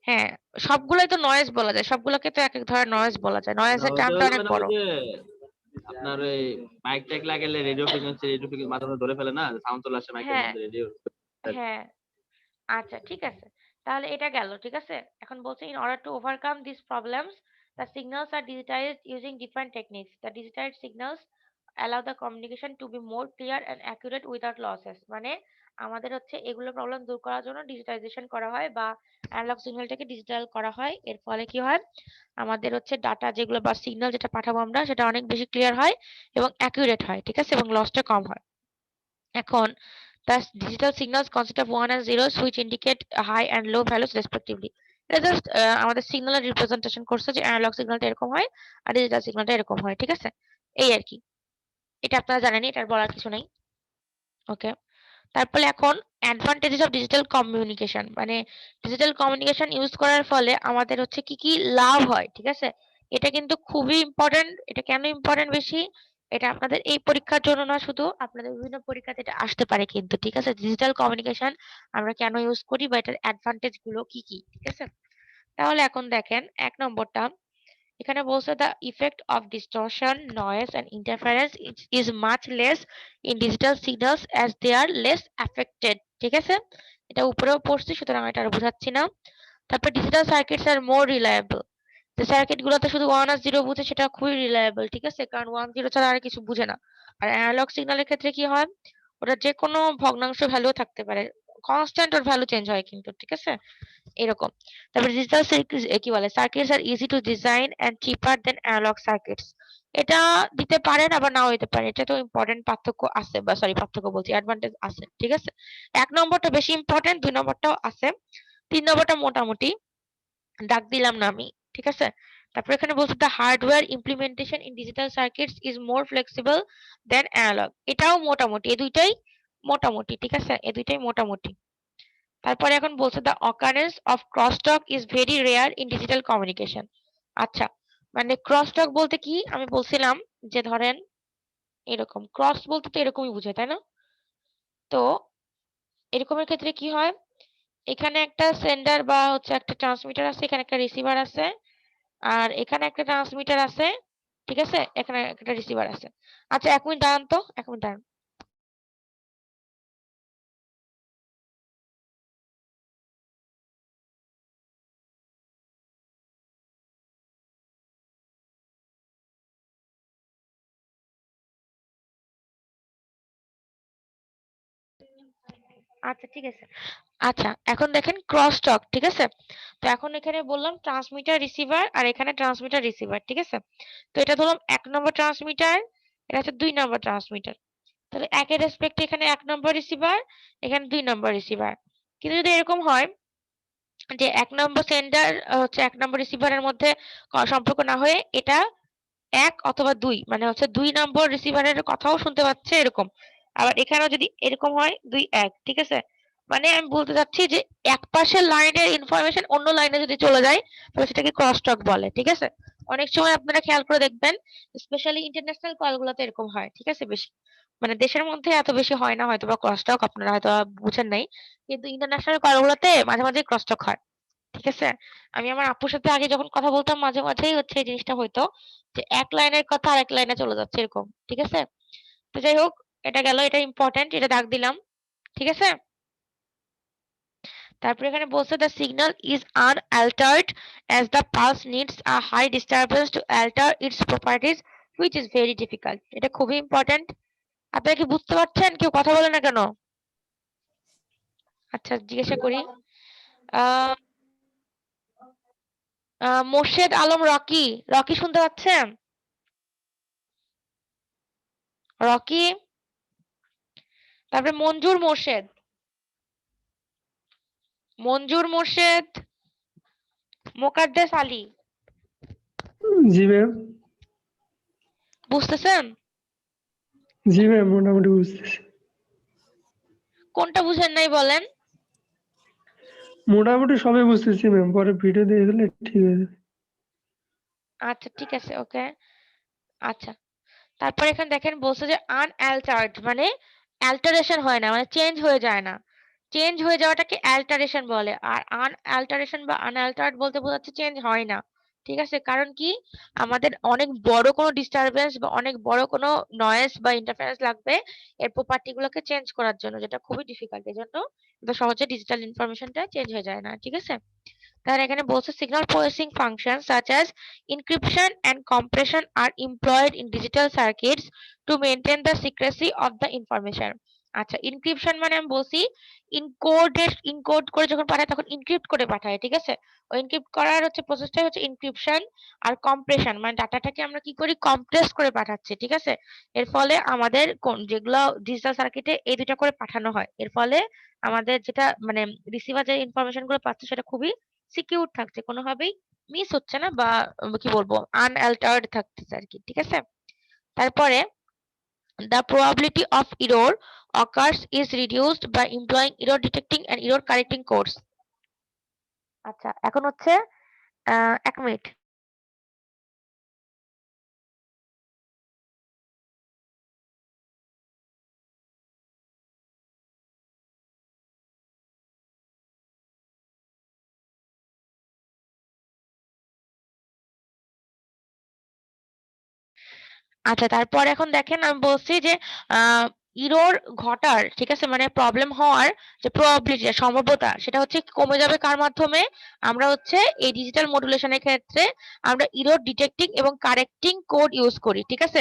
হ্যাঁ, সবগুলোই তো নয়েজ বলা যায়, সবগুলোকে তো এক এক ধরনের নয়েজ বলা যায়, না নয়েজের ওইটা টার্মটা হলো অনেক ম্যাডাম বড়। ওই যে আপনার ওই মাইক টাইক লাগালে রেডিও ফ্রিকোয়েন্সি মাঝে মাঝে ধরে ফেলে না, সাউন্ড চলে আসে মাইকের হ্যাঁ মধ্যে রেডিও। হ্যাঁ, আচ্ছা ঠিক আছে, তাহলে এটা গেল, ঠিক আছে। এখন বলছে in order to overcome these problems the signals are digitized using different techniques. The digitized signals allow the communication to be more clear and accurate without losses. মানে আমাদের হচ্ছে এগুলো প্রবলেম দূর করার জন্য ডিজিটাইজেশন করা হয় বা অ্যানালগ সিগন্যালটাকে ডিজিটাল করা হয়। এর ফলে কি হয়, আমাদের হচ্ছে ডাটা যেগুলো বা সিগন্যাল যেটা পাঠাবো আমরা সেটা অনেক বেশি ক্লিয়ার হয় এবং অ্যাকুরেট হয়, ঠিক আছে, এবং লসটা কম হয়। এখন thus digital signals consist of 1 and 0s which indicate high and low values respectively. এটা জাস্ট আমাদের সিগন্যালের রিপ্রেজেন্টেশন করছে যে অ্যানালগ সিগন্যালটা এরকম হয় আর ডিজিটাল সিগন্যালটা এরকম হয়, ঠিক আছে, এই আর কি। এটা আপনারা জানেনই, এটা আর বলার কিছু নাই। ওকে, তারপরে এখন অ্যাডভান্টেজেস অফ ডিজিটাল কমিউনিকেশন, মানে ডিজিটাল কমিউনিকেশন ইউজ করার ফলে আমাদের হচ্ছে কি কি লাভ হয়, ঠিক আছে। এটা কিন্তু খুবই ইম্পর্টেন্ট। এটা কেন ইম্পর্টেন্ট বেশি, এটা আপনাদের এই পরীক্ষার জন্য না, শুধু আপনাদের বিভিন্ন পরীক্ষাতে এটা আসতে পারে কিন্তু, ঠিক আছে। ডিজিটাল কমিউনিকেশন আমরা কেন ইউজ করি বা এটার অ্যাডভান্টেজ গুলো কি কি, ঠিক আছে। তাহলে এখন দেখেন 1 নম্বরটা, এখানে বলছে the effect of distortion, noise and interference is much less in digital signals as they are less affected, ঠিক আছে। এটা উপরেও পড়ছি সুতরাং এটা আর বোঝাচ্ছি না। তারপর ডিজিটাল সার্কিটস আর মোর রিলায়েবল, যে সার্কিট গুলোতে শুধু 1 আর 0 বুঝে সেটা খুবই রিলায়েবল, ঠিক আছে, কারণ 1 0 ছাড়া আর কিছু বুঝে না। আর অ্যানালগ সিগন্যালের ক্ষেত্রে কি হয়, ওটা যে কোনো ভগ্নাংশ ভ্যালু থাকতে পারে, কনস্ট্যান্ট ওর ভ্যালু চেঞ্জ হয় কিন্তু, ঠিক আছে, এরকম। তারপরে ডিজিটাল কি বলে, circuits are easy to design and cheaper than analog circuits, এটা দিতে পারেন আবার নাও দিতে পারে, এটা তো ইম্পর্টেন্ট পার্থক্য আছে, বা সরি পার্থক্য বলছি, অ্যাডভান্টেজ আছে, ঠিক আছে। 1 নম্বরটা বেশি ইম্পর্টেন্ট, 2 নম্বরটাও আছে, 3 নম্বরটা মোটামুটি দাগ দিলাম না আমি, ঠিক আছে। তারপর এখানে বলছে the hardware implementation in digital circuits is more flexible than analog, এটাও মোটামুটি, এই দুইটাই মোটামুটি, ঠিক আছে, এই দুইটাই মোটামুটি। তারপরে এখন বলছে the occurrence of crosstalk is very rare in digital communication. আচ্ছা, মানে crosstalk বলতে কি, আমি বলছিলাম যে ধরেন এরকম ক্রস বলতে তো এরকমই বুঝায়, তাই না? তো এরকমের ক্ষেত্রে কি হয়, এখানে একটা সেন্ডার বা হচ্ছে একটা ট্রান্সমিটার আছে, এখানে একটা রিসিভার আছে, আর এখানে একটা ট্রান্সমিটার আছে, ঠিক আছে, এখানে একটা রিসিভার আছে। আচ্ছা 1 মিনিট দাঁড়ান তো, 1 মিনিট দাঁড়ান। আচ্ছা ঠিক আছে। আচ্ছা এখন দেখেন ক্রস টক, ঠিক আছে। তো এখন এখানে বললাম ট্রান্সমিটার রিসিভার আর এখানে ট্রান্সমিটার রিসিভার, ঠিক আছে। তো এটা ধরলাম 1 নম্বর ট্রান্সমিটার, এটা হচ্ছে 2 নম্বর ট্রান্সমিটার। তাহলে একের রেসপেক্টে এখানে 1 নম্বর রিসিভার, এখানে 2 নম্বর রিসিভার। কিন্তু যদি এরকম হয় যে 1 নম্বর সেন্ডার হচ্ছে 1 নম্বর রিসিভারের মধ্যে সম্পর্ক না হয়ে এটা 1 অথবা 2, মানে হচ্ছে 2 নম্বর রিসিভারের কথাও শুনতে পাচ্ছে এরকম। আবার এখানেও যদি এরকম হয় 2 1, ঠিক আছে। মানে আমি বলতে চাচ্ছি যে এক পাশের লাইনের ইনফরমেশন অন্য লাইনে যদি চলে যায় তাহলে সেটাকে ক্রস টক বলে, ঠিক আছে। অনেক সময় আপনারা খেয়াল করে দেখবেন স্পেশালি ইন্টারন্যাশনাল কলগুলোতে এরকম হয়, ঠিক আছে, বেশি। মানে দেশের মধ্যে এত বেশি হয় না হয়তোবা ক্রস টক, আপনারা হয়তো বুঝেন নাই, কিন্তু ইন্টারন্যাশনাল কলগুলোতে মাঝে মাঝে ক্রস টক হয়, ঠিক আছে। আমি আমার আপুর সাথে আগে যখন কথা বলতাম মাঝে মাঝেই হচ্ছে এই জিনিসটা হইতো যে এক লাইনের কথা আরেক লাইনে চলে যাচ্ছে এরকম, ঠিক আছে। তো যাই হোক, এটা গেল, এটা ইম্পর্টেন্ট, এটা দাগ দিলাম, ঠিক আছে। তারপরে এখানে বলছে the signal is unaltered as the pulse needs a high disturbance to alter its properties which is very difficult. এটা খুবই ইম্পর্টেন্ট। আপনারা কি বুঝতে পারছেন? কেউ কথা বলে না কেন? আচ্ছা জিজ্ঞাসা করি। আহ মোর্শেদ আলম রকি, রকি শুনতে পাচ্ছেন? রকি, তারপরে মঞ্জুর মোর্শেদ, মঞ্জুর মোর্শেদ, মোকাদ্দেস আলী, জি ম্যাম। বুঝতেছেন? জি ম্যাম, মোটামুটি বুঝতেছি। কোনটা বুঝেন নাই বলেন? মোটামুটি সবই বুঝতেছি ম্যাম, পরে ভিডিও দেখলে ঠিক হয়ে যাবে। আচ্ছা ঠিক আছে, ওকে। আচ্ছা, তারপর এখানে দেখেন বলছে যে আনঅ্যালটার্ড মানে অ্যাল্টারেশন হয় না, মানে চেঞ্জ হয়ে যায় না। চেঞ্জ হয়ে যাওয়াটাকে অ্যাল্টারেশন বলে, আর আনঅ্যালটারেশন বা আনঅ্যালটার্ড বলতে বোঝাচ্ছে চেঞ্জ হয় না। ঠিক আছে, কারণ কি আমাদের অনেক বড় কোনো ডিস্টারবেন্স বা অনেক বড় কোনো নয়েজ বা ইন্টারফারেন্স লাগবে এর প্রপার্টি গুলোকে চেঞ্জ করার জন্য, যেটা খুবই ডিফিকাল্ট। এই জন্য এটা সহজে ডিজিটাল ইনফরমেশনটা চেঞ্জ হয়ে যায় না। ঠিক আছে, তাহলে এখানে বলছে signal processing function such as encryption and compression are employed in digital circuits to maintain the secrecy of the information. আচ্ছা, ইনক্রিপশন মানে আমি বলছি ইনকোড করে যখন পাঠায় তখন ইনক্রিপ্ট করে পাঠায়। ঠিক আছে, ওই ইনক্রিপ্ট করার হচ্ছে প্রসেসটাই হচ্ছে ইনক্রিপশন। আর কম্প্রেশন মানে ডাটাটাকে আমরা কি করি, কম্প্রেস করে পাঠাচ্ছি। ঠিক আছে, এর ফলে আমাদের যেগুলো ডিজিটাল সার্কিটে এই দুইটা করে পাঠানো হয়, এর ফলে আমাদের যেটা মানে রিসিভার যে ইনফরমেশন গুলো পাচ্ছে সেটা খুবই সিকিউর থাকছে, কোনোভাবেই মিস হচ্ছে না বা কি বলবো আনঅ্যাল্টার্ড থাকতেছে আর কি। ঠিক আছে, তারপরে the probability of error occurs is reduced by employing error detecting and error correcting codes. আচ্ছা, এখন হচ্ছে 1 মিনিট। আচ্ছা, তারপর এখন দেখেন আমি বলছি যে ইরর ঘটার, ঠিক আছে, মানে প্রবলেম হওয়ার যে প্রবাবিলিটি সম্ভাব্যতা সেটা হচ্ছে কমে যাবে কার মাধ্যমে, আমরা হচ্ছে এই ডিজিটাল মডুলেশনের ক্ষেত্রে আমরা ইরর ডিটেক্টিং এবং কারেক্টিং কোড ইউজ করি। ঠিক আছে,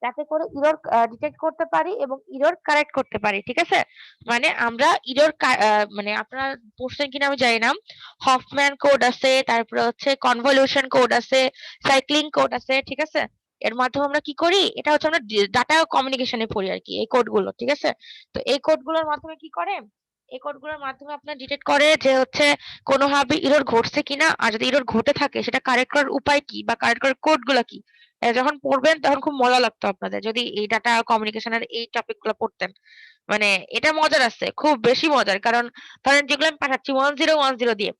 যাতে করে ইরর ডিটেক্ট করতে পারি এবং ইরর কারেক্ট করতে পারি। ঠিক আছে, মানে আমরা ইরর মানে আপনারা পড়ছেন কিনা আমি জানি না, হফম্যান কোড আছে, তারপরে হচ্ছে কনভলিউশন কোড আছে, সাইক্লিং কোড আছে। ঠিক আছে, এর মাধ্যমে আমরা কি করি, এটা হচ্ছে আমরা ডাটা কমিউনিকেশনে পড়ি আর কি এই কোডগুলো। ঠিক আছে, তো এই কোডগুলোর মাধ্যমে কি করে, এই কোডগুলোর মাধ্যমে আপনার ডিটেক্ট করে যে হচ্ছে কোনোভাবে ইরর ঘটছে কিনা, আর যদি ইরর ঘটে থাকে সেটা কারেক্ট করার উপায় কি বা কারেক্ট করার কোডগুলো কি। যখন পড়বেন তখন খুব মজা লাগতো আপনাদের যদি এই ডাটা কমিউনিকেশনের এই টপিক গুলো পড়তেন। মানে এটা মজার আছে, খুব বেশি মজার, কারণ ধরেন যেগুলো আমি পাঠাচ্ছি 1010 দিয়ে,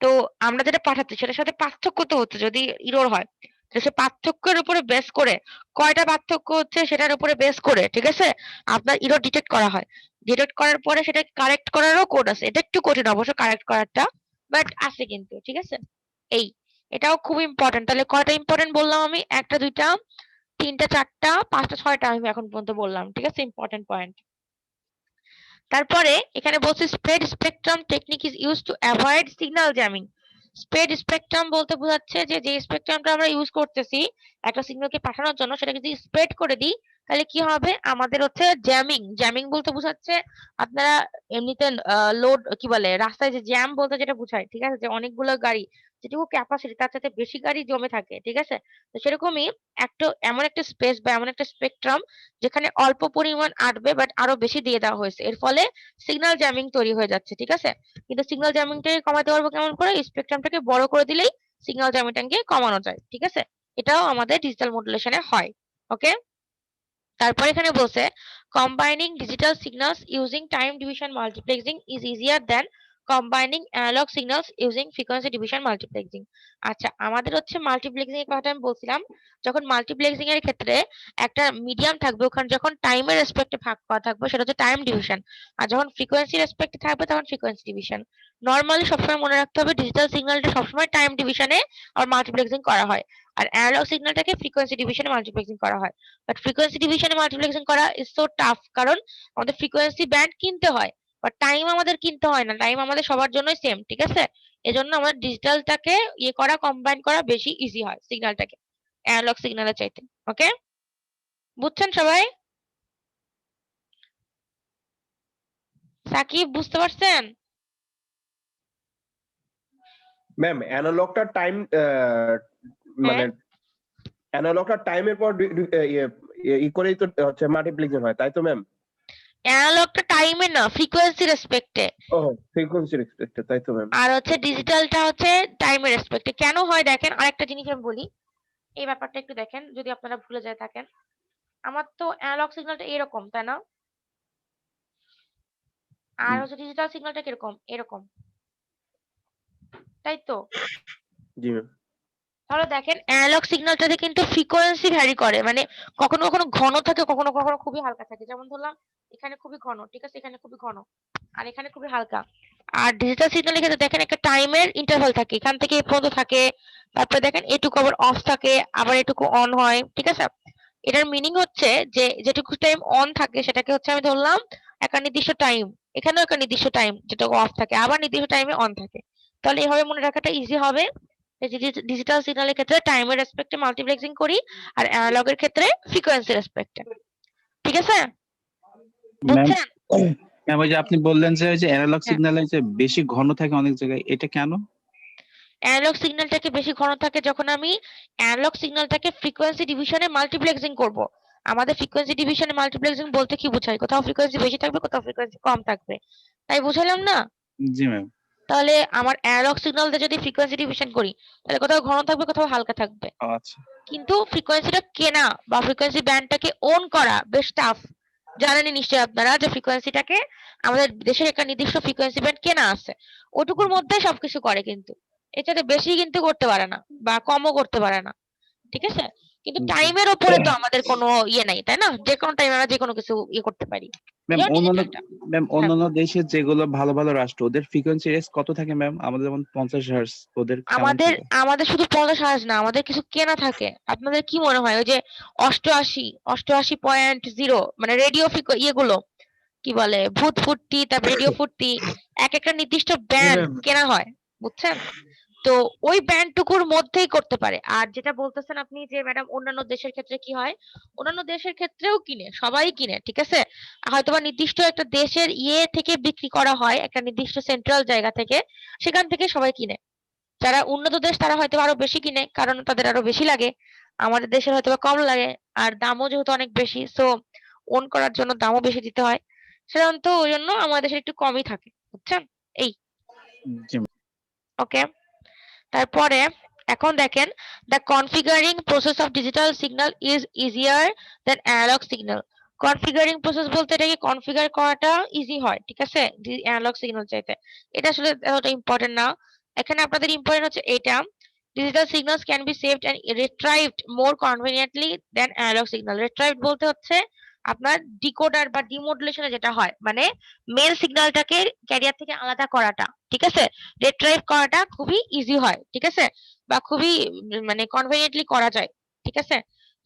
তো আমরা যেটা পাঠাচ্ছি সেটার সাথে পার্থক্য তো হচ্ছে যদি ইরর হয়, তো সে পার্থক্যের উপরে বেস করে কয়টা পার্থক্য হচ্ছে সেটার উপরে বেস করে, ঠিক আছে, আপনার ইরর ডিটেক্ট করা হয়। ডিটেক্ট করার পরে সেটা কারেক্ট করারও কোড আছে, এটা একটু কঠিন অবশ্য কারেক্ট করারটা, বাট আছে কিন্তু। ঠিক আছে, এই এটাও খুব ইম্পর্টেন্ট। তাহলে কয়টা ইম্পর্টেন্ট বললাম আমি, একটা দুইটা তিনটা চারটা পাঁচটা ছয়টা আমি এখন পর্যন্ত বললাম। ঠিক আছে, ইম্পর্টেন্ট পয়েন্ট। তারপরে এখানে বলছে spread spectrum technique is use to avoid signal jamming. Spread spectrum বলতে বোঝাচ্ছে যে যে স্পেকট্রামটা আমরা ইউজ করতেছি একটা সিগন্যালকে পাঠানোর জন্য, সেটাকে যদি স্প্রেড করে দিই তাহলে কি হবে, আমাদের হচ্ছে জ্যামিং। জ্যামিং বলতে বোঝাচ্ছে আপনারা এমনিতে লোড কি বলে রাস্তায় যে জ্যাম বলতে যেটা বোঝায়, ঠিক আছে, যে অনেকগুলো গাড়ি যেটুকু ক্যাপাসিটি তার সাথে বেশি গাড়ি জমে থাকে। ঠিক আছে, তো সেরকমই একটা এমন একটা স্পেস বা এমন একটা স্পেকট্রাম যেখানে অল্প পরিমাণ আসবে বাট আরো বেশি দিয়ে দেওয়া হয়েছে, এর ফলে সিগন্যাল জ্যামিং তৈরি হয়ে যাচ্ছে। ঠিক আছে, কিন্তু সিগন্যাল জ্যামিংটাকে কমাতে পারবো কেমন করে, স্পেকট্রামটাকে বড় করে দিলেই সিগন্যাল জ্যামিংটাকে কমানো যায়। ঠিক আছে, এটাও আমাদের ডিজিটাল মডুলেশনে হয়। ওকে, তারপর এখানে বলছে combining digital signals using time division multiplexing is easier than combining analog signals using frequency division multiplexing. আচ্ছা, আমাদের হচ্ছে মাল্টিপ্লেক্সিং এর কথা আমি বলছিলাম, যখন মাল্টিপ্লেক্সিং এর ক্ষেত্রে একটা মিডিয়াম থাকবে, ওখানে যখন টাইমের রেসপেক্টে ভাগ করা থাকবে সেটা হচ্ছে টাইম ডিভিশন, আর যখন ফ্রিকোয়েন্সি রেসপেক্টে থাকবে তখন ফ্রিকোয়েন্সি ডিভিশন। নর্মালি সবসময় মনে রাখতে হবে ডিজিটাল সিগন্যালটা সবসময় টাইম ডিভিশনে আর মাল্টিপ্লেক্সিং করা হয়, আর অ্যানালগ সিগন্যালটাকে ফ্রিকোয়েন্সি ডিভিশনে মাল্টিপ্লেক্সিং করা হয়। বাট ফ্রিকোয়েন্সি ডিভিশনে মাল্টিপ্লেক্সিং করা ইজ সো টাফ, কারণ আমাদের ফ্রিকোয়েন্সি ব্যান্ড কিনতে হয়, বাট টাইম আমাদের কিনতে হয় না, টাইম আমাদের সবার জন্যই সেম। ঠিক আছে, এজন্য আমাদের ডিজিটালটাকে ইয়ে করা কম্বাইন করা বেশি ইজি হয় সিগন্যালটাকে অ্যানালগ সিগন্যালের চাইতে। ওকে, বুঝছেন সবাই? সাকিব বুঝতে পারছেন? ম্যাম অ্যানালগটা টাইম মানে হ্যাঁ, অ্যানালগটা টাইমের পর ই করেই তো হচ্ছে মাল্টিপ্লেক্সিং হয়, তাই তো ম্যাম? অ্যানালগটা টাইমে না, ফ্রিকোয়েন্সি রেসপেক্টে, ও ফ্রিকোয়েন্সি রেসপেক্টে, তাই তো ম্যাম? আর হচ্ছে ডিজিটালটা হচ্ছে টাইমের রেসপেক্টে। কেন হয় দেখেন, আরেকটা জিনিস আমি বলি, এই ব্যাপারটা একটু দেখেন যদি আপনারা ভুলে যায় থাকেন। আমার তো অ্যানালগ সিগন্যালটা এরকম, তাই না? আর হচ্ছে ডিজিটাল সিগন্যালটা কিরকম, এরকম, তাই তো? জি ম্যাম। তাহলে দেখেন অ্যানালগ সিগন্যালটাতে কিন্তু ফ্রিকোয়েন্সি ভ্যারি করে, মানে কখনো কখনো ঘন থাকে, কখনো কখনো খুবই হালকা থাকে। যেমন ধরলাম এখানে খুবই ঘন, ঠিক আছে, এখানে খুবই ঘন, আর এখানে খুবই হালকা। আর ডিজিটাল সিগন্যালের ক্ষেত্রে দেখেন একটা টাইমের ইন্টারভাল থাকে, এখান থেকে এ পর্যন্ত থাকে, তারপরে দেখেন এটুকু আবার অফ থাকে, আবার এটুকু অন হয়, ঠিক আছে। এটার মিনিং হচ্ছে যে যেটুকু টাইম অন থাকে সেটাকে হচ্ছে আমি ধরলাম একটা নির্দিষ্ট টাইম, এখানেও একটা নির্দিষ্ট টাইম যেটা অফ থাকে, আবার নির্দিষ্ট টাইমে অন থাকে। তাহলে এভাবে মনে রাখাটা ইজি হবে। ডিজিটাল সিগন্যালের ক্ষেত্রে টাইমের রেসপেক্টে মাল্টিপ্লেক্সিং করি, আর অ্যানালগের ক্ষেত্রে ফ্রিকোয়েন্সি রেসপেক্টে, ঠিক আছে, ম্যাম, বুঝছেন? ম্যাম ওই যে আপনি বললেন যে ওই যে অ্যানালগ হ্যাঁ, সিগন্যালে যে বেশি ঘন থাকে অনেক জায়গায়, এটা কেন? অ্যানালগ সিগন্যালটাকে বেশি ঘন থাকে যখন আমি অ্যানালগ সিগন্যালটাকে ফ্রিকোয়েন্সি ডিভিশনে মাল্টিপ্লেক্সিং করব। আমাদের ফ্রিকোয়েন্সি ডিভিশনে মাল্টিপ্লেক্সিং বলতে কি বোঝায়? কোথাও ফ্রিকোয়েন্সি বেশি থাকবে, কোথাও ফ্রিকোয়েন্সি কম থাকবে, তাই বুঝালাম না? জি ম্যাম। তাহলে আমার অ্যানালগ সিগন্যাল দিয়ে যদি ফ্রিকোয়েন্সি ডিভিশন করি, তাহলে কোথাও ঘন থাকবে, কোথাও হালকা থাকবে। আচ্ছা। কিন্তু ফ্রিকোয়েন্সিটা কেনা বা ফ্রিকোয়েন্সি ব্যান্ডটাকে ওন করা বেশ টাফ। জানেনই নিশ্চয়ই আপনারা যে ফ্রিকোয়েন্সিটাকে আমাদের দেশের একটা নির্দিষ্ট ফ্রিকোয়েন্সি ব্যান্ড কেনা আছে, ওটুকুর মধ্যে সবকিছু করে, কিন্তু এর চাইতে বেশি কিন্তু করতে পারে না বা কমও করতে পারে না, ঠিক আছে। কিন্তু জি। টাইমের উপরে তো আমাদের কোনো ইয়ে নাই, তাই না? যে কোনো টাইমে আমরা যে কোনো কিছু ইয়ে করতে পারি। ম্যাম যেমন অন্যান্য ডিজিটালটা। ম্যাম হ্যাঁ, অন্যান্য দেশের যেগুলো ভালো ভালো রাষ্ট্র, ওদের ফ্রিকোয়েন্সি রেঞ্জ কত থাকে ম্যাম? আমাদের যেমন 50 হার্টজ, ওদের কেমন আমাদের থাকে? আমাদের শুধু 50 না, আমাদের কিছু কেনা থাকে। আপনাদের কি মনে হয় ওই যে 88.0 মানে রেডিও ইয়েগুলো কি বলে ভূত ফুটতি, তারপর রেডিও ফুটতি, এক একটা নির্দিষ্ট জি ব্যান্ড ম্যাম। কেনা হয়, বুঝছেন? তো ওই ব্যান্ডটুকুর মধ্যেই করতে পারে। আর যেটা বলতেছেন আপনি যে ম্যাডাম অন্যান্য দেশের ক্ষেত্রে কি হয়, অন্যান্য দেশের ক্ষেত্রেও কিনে, সবাই কিনে, ঠিক আছে। হয়তোবা নির্দিষ্ট একটা দেশের ইয়ে থেকে বিক্রি করা হয়, একটা নির্দিষ্ট সেন্ট্রাল জায়গা থেকে, সেখান থেকে সবাই কিনে। যারা উন্নত দেশ তারা হয়তো আরো বেশি কিনে, কারণ তাদের আরো বেশি লাগে। আমাদের দেশের হয়তো কম লাগে, আর দামও যেহেতু অনেক বেশি, সো ওন করার জন্য দামও বেশি দিতে হয়। সাধারণত ওই জন্য আমাদের দেশে একটু কমই থাকে, বুঝছেন? এই, জি ম্যাম। ওকে। তারপরে এখন দেখেন, the configuring process of digital signal is easier than analog signal. Configuring process বলতে এটাকে কনফিগার করাটা ইজি হয়, ঠিক আছে, অ্যানালগ সিগন্যাল চাইতে। এটা আসলে এতটা ইম্পর্টেন্ট না। এখানে আপনাদের ইম্পর্টেন্ট হচ্ছে এটা, digital signals can be saved and retrieved more conveniently than analog signal. Retrieved বলতে হচ্ছে আপনার ডিকোডার বা ডিমোডুলেশনে যেটা হয়, মানে মেন সিগন্যালটাকে ক্যারিয়ার থেকে আলাদা করাটা, ঠিক আছে, রিট্রাইভ করাটা খুবই ইজি হয়, ঠিক আছে, বা খুবই মানে কনভিনিয়েন্টলি করা যায়, ঠিক আছে,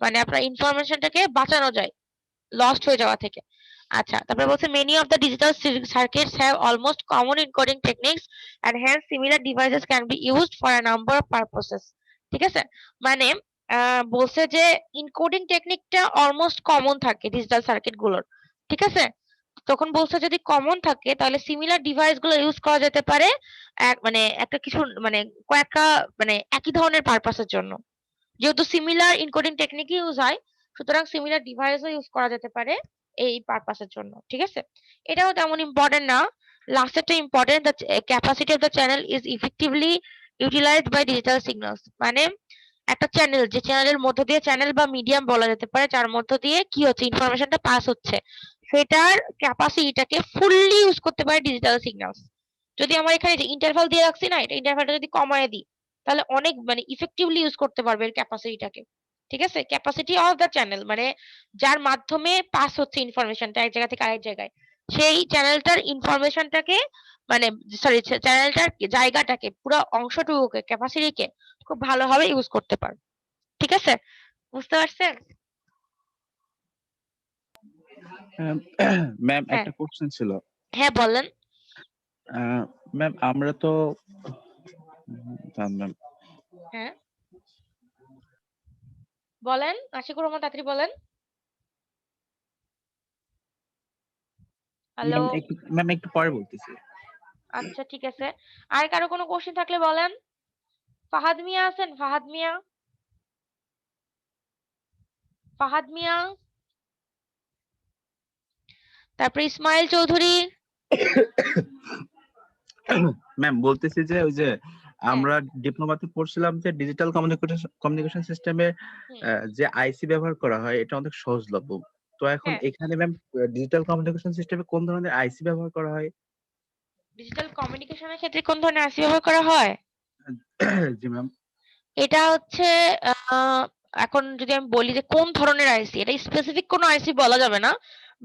মানে আপনার ইনফরমেশনটাকে বাঁচানো যায় লস্ট হয়ে যাওয়া থেকে। আচ্ছা, তারপরে বলছে many of the digital circuits have almost common encoding techniques and hence similar devices can be used for a number of purposes, ঠিক আছে। মানে বলছে যে এনকোডিং টেকনিকটা অলমোস্ট কমন থাকে ডিজিটাল সার্কিট গুলোর, ঠিক আছে। তখন বলছে যদি কমন থাকে তাহলে সিমিলার ডিভাইস গুলো ইউজ করা যেতে পারে, মানে একটা কিছু মানে কয়েকটা মানে একই ধরনের পারপাসের জন্য। যেহেতু সিমিলার এনকোডিং টেকনিকই ইউজ হয়, সুতরাং সিমিলার ডিভাইসও ইউজ করা যেতে পারে এই পারপাসের জন্য, ঠিক আছে। এটাও তেমন ইম্পর্টেন্ট না। লাস্টেরটা important, the capacity of the channel is effectively utilized by digital signals. মানে একটা চ্যানেল, যে চ্যানেলের মধ্য দিয়ে, চ্যানেল বা মিডিয়াম বলা যেতে পারে, যার মধ্য দিয়ে কি হচ্ছে ইনফরমেশনটা পাস হচ্ছে, সেটার ক্যাপাসিটিটাকে ফুললি ইউজ করতে পারে ডিজিটাল সিগন্যালস। যদি আমার এখানে যে ইন্টারভাল দিয়ে রাখছি না, এটা ইন্টারভালটা যদি কমায় দিই, তাহলে অনেক মানে ইফেক্টিভলি ইউজ করতে পারবে এর ক্যাপাসিটিটাকে, ঠিক আছে। ক্যাপাসিটি অফ দ্য চ্যানেল মানে যার মাধ্যমে পাস হচ্ছে ইনফরমেশনটা এক জায়গা থেকে আরেক জায়গায়, সেই চ্যানেলটার ইনফরমেশনটাকে মানে সরি চ্যানেলটার জায়গাটাকে পুরো অংশটুকুকে ক্যাপাসিটিকে খুব ভালোভাবে ইউজ করতে পারবে, ঠিক আছে, বুঝতে পারছেন? ম্যাম হ্যাঁ, একটা কোশ্চেন ছিল। হ্যাঁ বলেন। ম্যাম আমরা তো ম্যাম হ্যাঁ বলেন, আশিকুর রহমান, তাড়াতাড়ি বলেন। হ্যালো। ম্যাম একটু পরে বলতেছি। আচ্ছা ঠিক আছে, আর কারো কোনো কোশ্চেন থাকলে বলেন। ফাহাদ মিয়া আছেন? ফাহাদ মিয়া, ফাহাদ মিয়া, তারপরে ইসমাইল চৌধুরী। ম্যাম বলতেছি যে ওই যে হ্যাঁ। আমরা ডিপ্লোমাতে পড়ছিলাম যে ডিজিটাল কমিউনিকেশন সিস্টেমে হুম, যে আইসি ব্যবহার করা হয় এটা অনেক সহজলভ্য। তো এখন হ্যাঁ, এখানে ম্যাম ডিজিটাল কমিউনিকেশন সিস্টেমে কোন ধরনের আইসি ব্যবহার করা হয়? ডিজিটাল কমিউনিকেশনের ক্ষেত্রে কোন ধরনের আইসি ব্যবহার করা হয়? জি ম্যাম। এটা হচ্ছে এখন যদি আমি বলি যে কোন ধরনের আইসি, এটা স্পেসিফিক কোনো আইসি বলা যাবে না,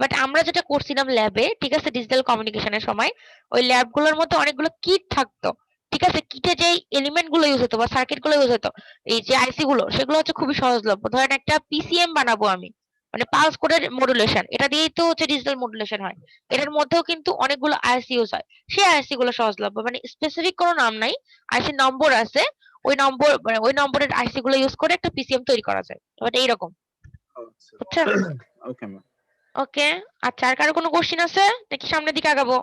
বাট আমরা যেটা করছিলাম ল্যাবে, ঠিক আছে, ডিজিটাল কমিউনিকেশনের সময় ওই ল্যাবগুলোর মধ্যে অনেকগুলো কিট থাকতো, ঠিক আছে, কিটে যেই এলিমেন্ট গুলো ইউজ হতো বা সার্কিট গুলো ইউজ হতো, এই যে আইসি গুলো, সেগুলো হচ্ছে খুবই সহজলভ্য। ধরেন একটা পিসিএম বানাবো আমি, মানে পালস কোডের মডুলেশন, এটা দিয়েই তো হচ্ছে ডিজিটাল মডুলেশন হয়, এটার মধ্যেও কিন্তু অনেকগুলো আইসি ইউজ হয়, সেই আইসি গুলো সহজলভ্য, মানে স্পেসিফিক কোনো নাম নাই, আইসি নম্বর আছে, ওই নম্বর মানে ওই নম্বরের আইসি গুলো ইউজ করে একটা পিসিএম তৈরি করা যায়, বাট এইরকম, বুঝছেন? Okay ma'am. ওকে, আচ্ছা, আর কারো কোনো কোশ্চেন আছে নাকি সামনের দিকে আগাবো?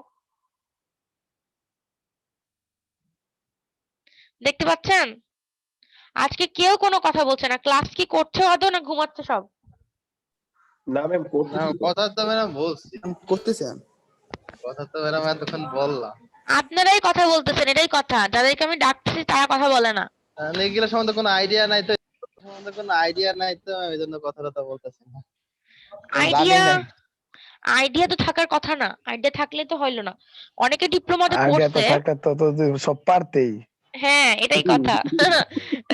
দেখতে পাচ্ছেন আজকে কেউ কোনো কথা বলছে না, ক্লাস কি করছে আদৌ না ঘুমাচ্ছে সব? না ম্যাম না, কথা তো ম্যাডাম বলছি, করতেছেন? কথা তো ম্যাডাম এতক্ষণ বললাম। আপনারাই কথা বলতেছেন, এটাই কথা, যাদেরকে আমি ডাকতেছি তারা কথা বলে না। তাহলে এগুলো সম্বন্ধে কোনো আইডিয়া নাই তো, এই জন্য কথা বলতেছি না। আইডিয়া আইডিয়া তো থাকার কথা না, আইডিয়া থাকলে তো হইলো না, অনেকে ডিপ্লোমাতে আইডিয়া তো পড়ছে। থাকলে তো সব পারতেই। হ্যাঁ, এটাই কথা।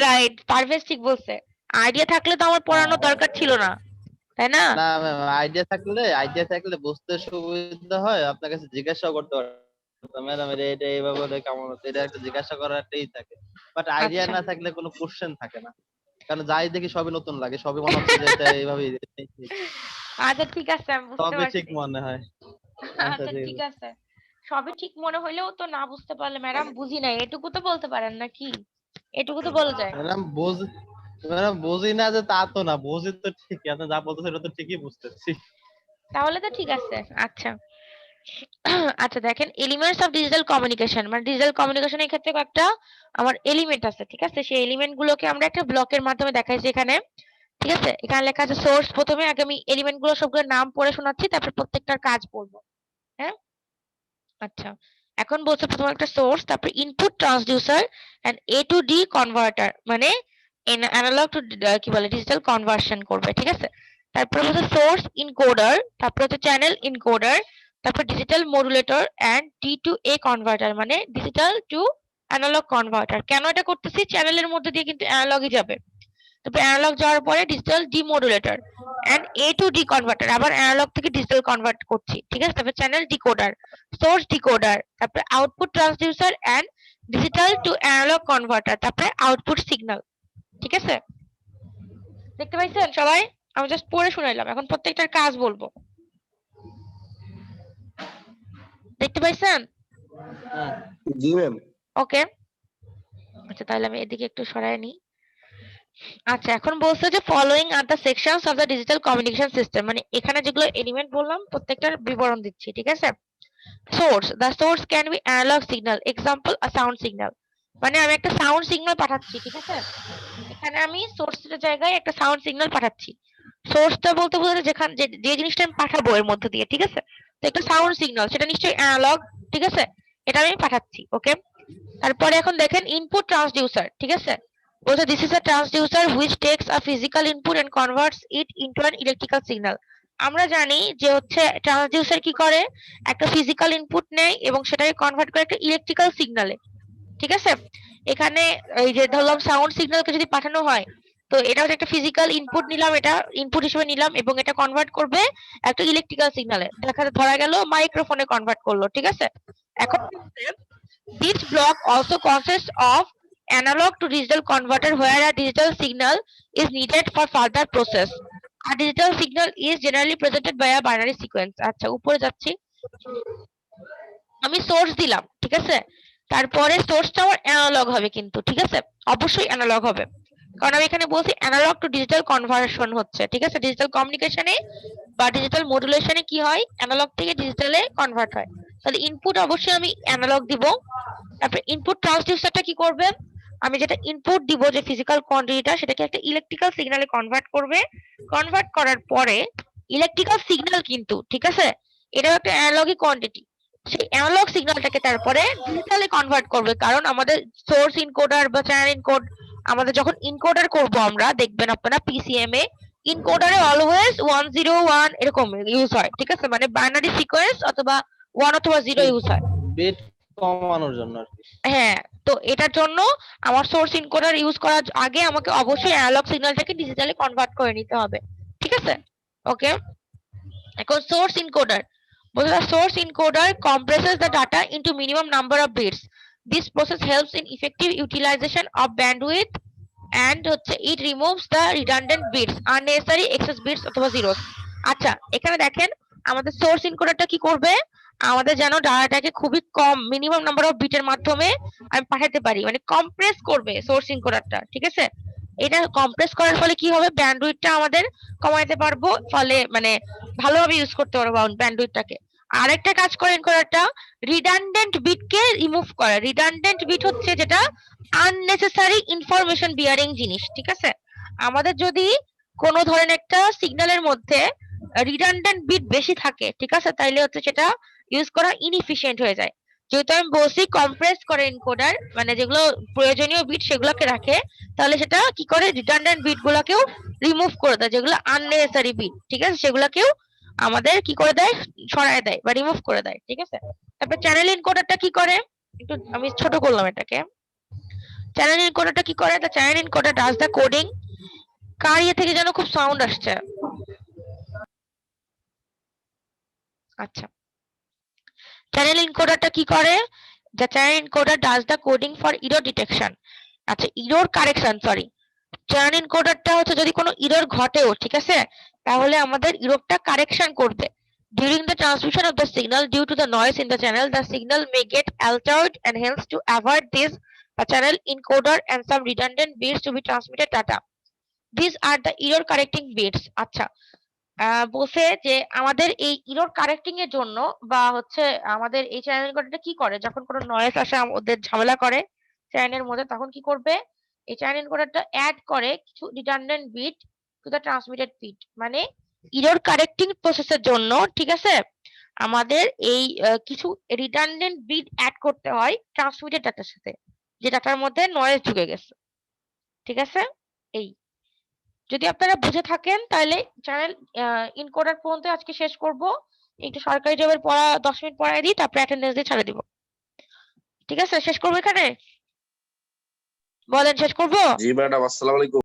রাইট, পারভেজ ঠিক বলছে, আইডিয়া থাকলে তো আমার পড়ানোর দরকার ছিল না, তাই না? না ম্যাম, আইডিয়া থাকলে বুঝতে সুবিধা হয়, আপনার কাছে জিজ্ঞাসা করতে পারতাম ম্যাডাম এটা এইভাবে কেমন হচ্ছে, এটা একটা জিজ্ঞাসা করাটাই থাকে, বাট আইডিয়া আচ্ছা। না থাকলে কোনো কোশ্চেন থাকে না, কারণ যাই দেখি সবই নতুন লাগে, সবই মনে হচ্ছে যে এটা এইভাবে আচ্ছা ঠিক আছে, আমি বুঝতে সবই পারছি। ঠিক মনে হয়। আচ্ছা ঠিক আছে, সবই ঠিক মনে হইলেও তো না বুঝতে পারলে ম্যাডাম বুঝি নাই এটুকু তো বলতে পারেন নাকি? এটুকু তো বলা যায়। ম্যাডাম বুঝি না যে তা তো না, বুঝি তো ঠিকই, আপনি যা বলতেছেন এটা তো ঠিকই বুঝতেছি। তাহলে তো ঠিক আছে। আচ্ছা আচ্ছা, দেখেন এলিমেন্টস অফ ডিজিটাল কমিউনিকেশন, মানে ডিজিটাল কমিউনিকেশনের ক্ষেত্রে কয়েকটা আমার এলিমেন্ট আছে, ঠিক আছে, সেই এলিমেন্ট গুলোকে আমরা একটা ব্লকের মাধ্যমে দেখাইছি এখানে, ঠিক আছে, এখানে লেখা আছে সোর্স। প্রথমে আগে আমি এলিমেন্ট গুলো সবগুলোর নাম পড়ে শোনাচ্ছি, তারপর প্রত্যেকটার কাজ বলবো। হ্যাঁ, আচ্ছা, এখন বলছে প্রথমে একটা সোর্স, তারপর input transducer and A to D converter, মানে অ্যানালগ টু কি বলে ডিজিটাল কনভার্সন করবে, ঠিক আছে। তারপর হচ্ছে সোর্স ইনকোডার, তারপর হচ্ছে চ্যানেল ইনকোডার, তারপর digital modulator and D to A converter, মানে ডিজিটাল টু অ্যানালগ কনভার্টার। কেন এটা করতেছি? চ্যানেলের মধ্যে দিয়ে কিন্তু অ্যানালগই যাবে, তারপর অ্যানালগ যাওয়ার পরে digital demodulator and A to D converter, আবার অ্যানালগ থেকে ডিজিটাল কনভার্ট করছি, ঠিক আছে। তারপর চ্যানেল ডিকোডার, সোর্স ডিকোডার, তারপর output transducer and digital to analog converter, তারপরে আউটপুট সিগন্যাল, ঠিক আছে। দেখতে পাইছেন সবাই? আমি জাস্ট পড়ে শুনাইলাম, এখন প্রত্যেকটার কাজ বলবো। দেখতে পাইছেন? জি ম্যাম। ওকে, আচ্ছা তাহলে আমি এদিকে একটু সরাই নিই। আচ্ছা, এখন বলছে যে following are the sections of the digital communication system, মানে এখানে যেগুলো এলিমেন্ট বললাম প্রত্যেকটার বিবরণ দিচ্ছি, ঠিক আছে। Source, the source can be analog signal, example a sound signal, মানে আমি একটা সাউন্ড সিগন্যাল পাঠাচ্ছি, ঠিক আছে, এখানে আমি সোর্সের জায়গায় একটা সাউন্ড সিগন্যাল পাঠাচ্ছি। সোর্সটা বলতে বোঝায় যেখানে যে জিনিসটা আমি পাঠাবো এর মধ্যে দিয়ে, ঠিক আছে, তো একটা সাউন্ড সিগন্যাল, সেটা নিশ্চয়ই অ্যানালগ, ঠিক আছে, এটা আমি পাঠাচ্ছি। ওকে, তারপরে এখন দেখেন ইনপুট ট্রান্সডিউসার, ঠিক আছে, বলছে this is a transducer which takes a physical input and converts it into an electrical signal. আমরা জানি যে হচ্ছে ট্রান্সডিউসার কি করে, একটা ফিজিক্যাল ইনপুট নেয় এবং সেটাকে কনভার্ট করে একটা ইলেকট্রিক্যাল সিগন্যালে, ঠিক আছে। এখানে এই যে ধরলাম সাউন্ড সিগন্যালকে যদি পাঠানো হয়, তো এটা হচ্ছে একটা ফিজিক্যাল ইনপুট নিলাম, এটা ইনপুট হিসেবে নিলাম এবং এটা কনভার্ট করবে একটা ইলেকট্রিক্যাল সিগন্যালে, ধরা গেল মাইক্রোফোনে কনভার্ট করলো, ঠিক আছে। এখন this block also consists of analog to digital converter where a digital signal is needed for further process. A digital signal is generally presented by a binary sequence. আচ্ছা, উপরে যাচ্ছি, আমি সোর্স দিলাম, ঠিক আছে, তারপরে সোর্সটা আমার অ্যানালগ হবে কিন্তু, ঠিক আছে, অবশ্যই অ্যানালগ হবে, কারণ আমি এখানে বলছি অ্যানালগ টু ডিজিটাল কনভার্সন হচ্ছে, ঠিক আছে, ডিজিটাল কমিউনিকেশনে বা ডিজিটাল মডুলেশনে কি হয়, অ্যানালগ থেকে ডিজিটালে কনভার্ট হয়, তাহলে ইনপুট অবশ্যই আমি অ্যানালগ দিব। তারপর ইনপুট ট্রান্সডিউসারটা কি করবে, আমি যেটা ইনপুট দিব যে ফিজিক্যাল কোয়ান্টিটিটা, সেটাকে একটা ইলেকট্রিক্যাল সিগন্যালে কনভার্ট করবে, কনভার্ট করার পরে ইলেকট্রিক্যাল সিগন্যাল কিন্তু, ঠিক আছে, এটাও একটা অ্যানালগই কোয়ান্টিটি, সেই অ্যানালগ সিগন্যালটাকে তারপরে ডিজিটালে কনভার্ট করবে, কারণ আমাদের সোর্স ইনকোডার বা চ্যানেল ইনকোড, আমাদের যখন ইনকোডার করব আমরা, দেখবেন আপনারা পিসিএম এ ইনকোডারে অলওয়েজ 101 এরকম ইউজ হয়, ঠিক আছে, মানে বাইনারি সিকোয়েন্স অথবা 1 অথবা 0 ইউজ হয়। বিট কমানোর জন্য আর কি। হ্যাঁ, তো এটার জন্য আমার সোর্স এনকোডার ইউজ করার আগে আমাকে অবশ্যই অ্যানালগ সিগন্যালটাকে ডিজিটালি কনভার্ট করে নিতে হবে। ঠিক আছে? ওকে। এখন source encoder. The source encoder compresses the data into minimum number of bits. This process helps in effective utilization of bandwidth and it removes the redundant bits, unnecessary excess bits অথবা zeros. আচ্ছা, এখানে দেখেন আমাদের source encoderটা কি করবে? আমাদের যেন ডাটাটাকে খুবই কম মিনিমাম নাম্বার অফ বিটের মাধ্যমে আমি পাঠাতে পারি, মানে কম্প্রেস করবে সোর্স এনকোডারটা। ঠিক আছে? এটা কম্প্রেস করার ফলে কি হবে, ব্যান্ডউইথটা আমাদের কমাইতে পারবো, ফলে মানে ভালোভাবে ইউজ করতে পারবো ব্যান্ডউইথটাকে। আরেকটা কাজ করে এনকোডারটা রিডান্ডেন্ট বিটকে রিমুভ করে। রিডান্ডেন্ট বিট হচ্ছে যেটা আননেসেসারি ইনফরমেশন বিয়ারিং জিনিস। ঠিক আছে? আমাদের যদি কোনো ধরেন একটা সিগন্যালের মধ্যে রিডান্ডেন্ট বিট বেশি থাকে, ঠিক আছে, তাইলে হচ্ছে সেটা ইউজ করা ইনএফিশিয়েন্ট হয়ে যায়। যেহেতু আমি বলছি কম্প্রেস করে এনকোডার, মানে যেগুলো প্রয়োজনীয় বিট সেগুলোকে রাখে, তাহলে সেটা কি করে রিডান্ডেন্ট বিট গুলাকেও রিমুভ করে দেয়, যেগুলো আননেসেসারি বিট, ঠিক আছে, সেগুলোকেও আমাদের কি করে দেয়, সরায় দেয় বা রিমুভ করে দেয়। ঠিক আছে? তারপর চ্যানেল এনকোডারটা কি করে, একটু আমি ছোট করলাম এটাকে। চ্যানেল এনকোডারটা কি করে, the channel encoder does the coding. কার ইয়ে থেকে যেন খুব সাউন্ড আসছে। আচ্ছা, চ্যানেল এনকোডারটা কি করে, the channel encoder does the coding for error detection. আচ্ছা, এরর কারেকশন, সরি, চ্যানেল এনকোডারটা হচ্ছে যদি কোনো এরর ঘটেও, ঠিক আছে, তাহলে আমাদের এররটা কারেকশন করবে। During the transmission of the signal due to the noise in the channel, the signal may get altered and hence to avoid this, the channel encoder and some redundant bits to be transmitted data. These are the error correcting bits. আচ্ছা, বলছে যে আমাদের এই error correcting এর জন্য বা হচ্ছে আমাদের এই চ্যানেল এনকোডারটা কি করে, যখন কোনো নয়েজ আসে ওদের ঝামেলা করে চ্যানেলের মধ্যে, তখন কি করবে, এই চ্যানেল এনকোডারটা অ্যাড করে কিছু redundant bit to the transmitted bit, মানে এরর কারেক্টিং প্রসেসের জন্য, ঠিক আছে, আমাদের এই কিছু রিডান্ডেন্ট বিট অ্যাড করতে হয় ট্রান্সমিটেড ডাটার সাথে, যে ডাটার মধ্যে নয়েজ ঢুকে গেছে। ঠিক আছে? এই যদি আপনারা বুঝে থাকেন তাহলে চ্যানেল এনকোডার পর্যন্ত আজকে শেষ করব। একটু সরকারি জবের পড়া 10 মিনিট পড়ায় দিই, তারপর অ্যাটেন্ডেন্স দিয়ে ছাড়ে দিব। ঠিক আছে, শেষ করবো এখানে? বলেন, শেষ করবো? জি ম্যাডাম, আসসালামু আলাইকুম।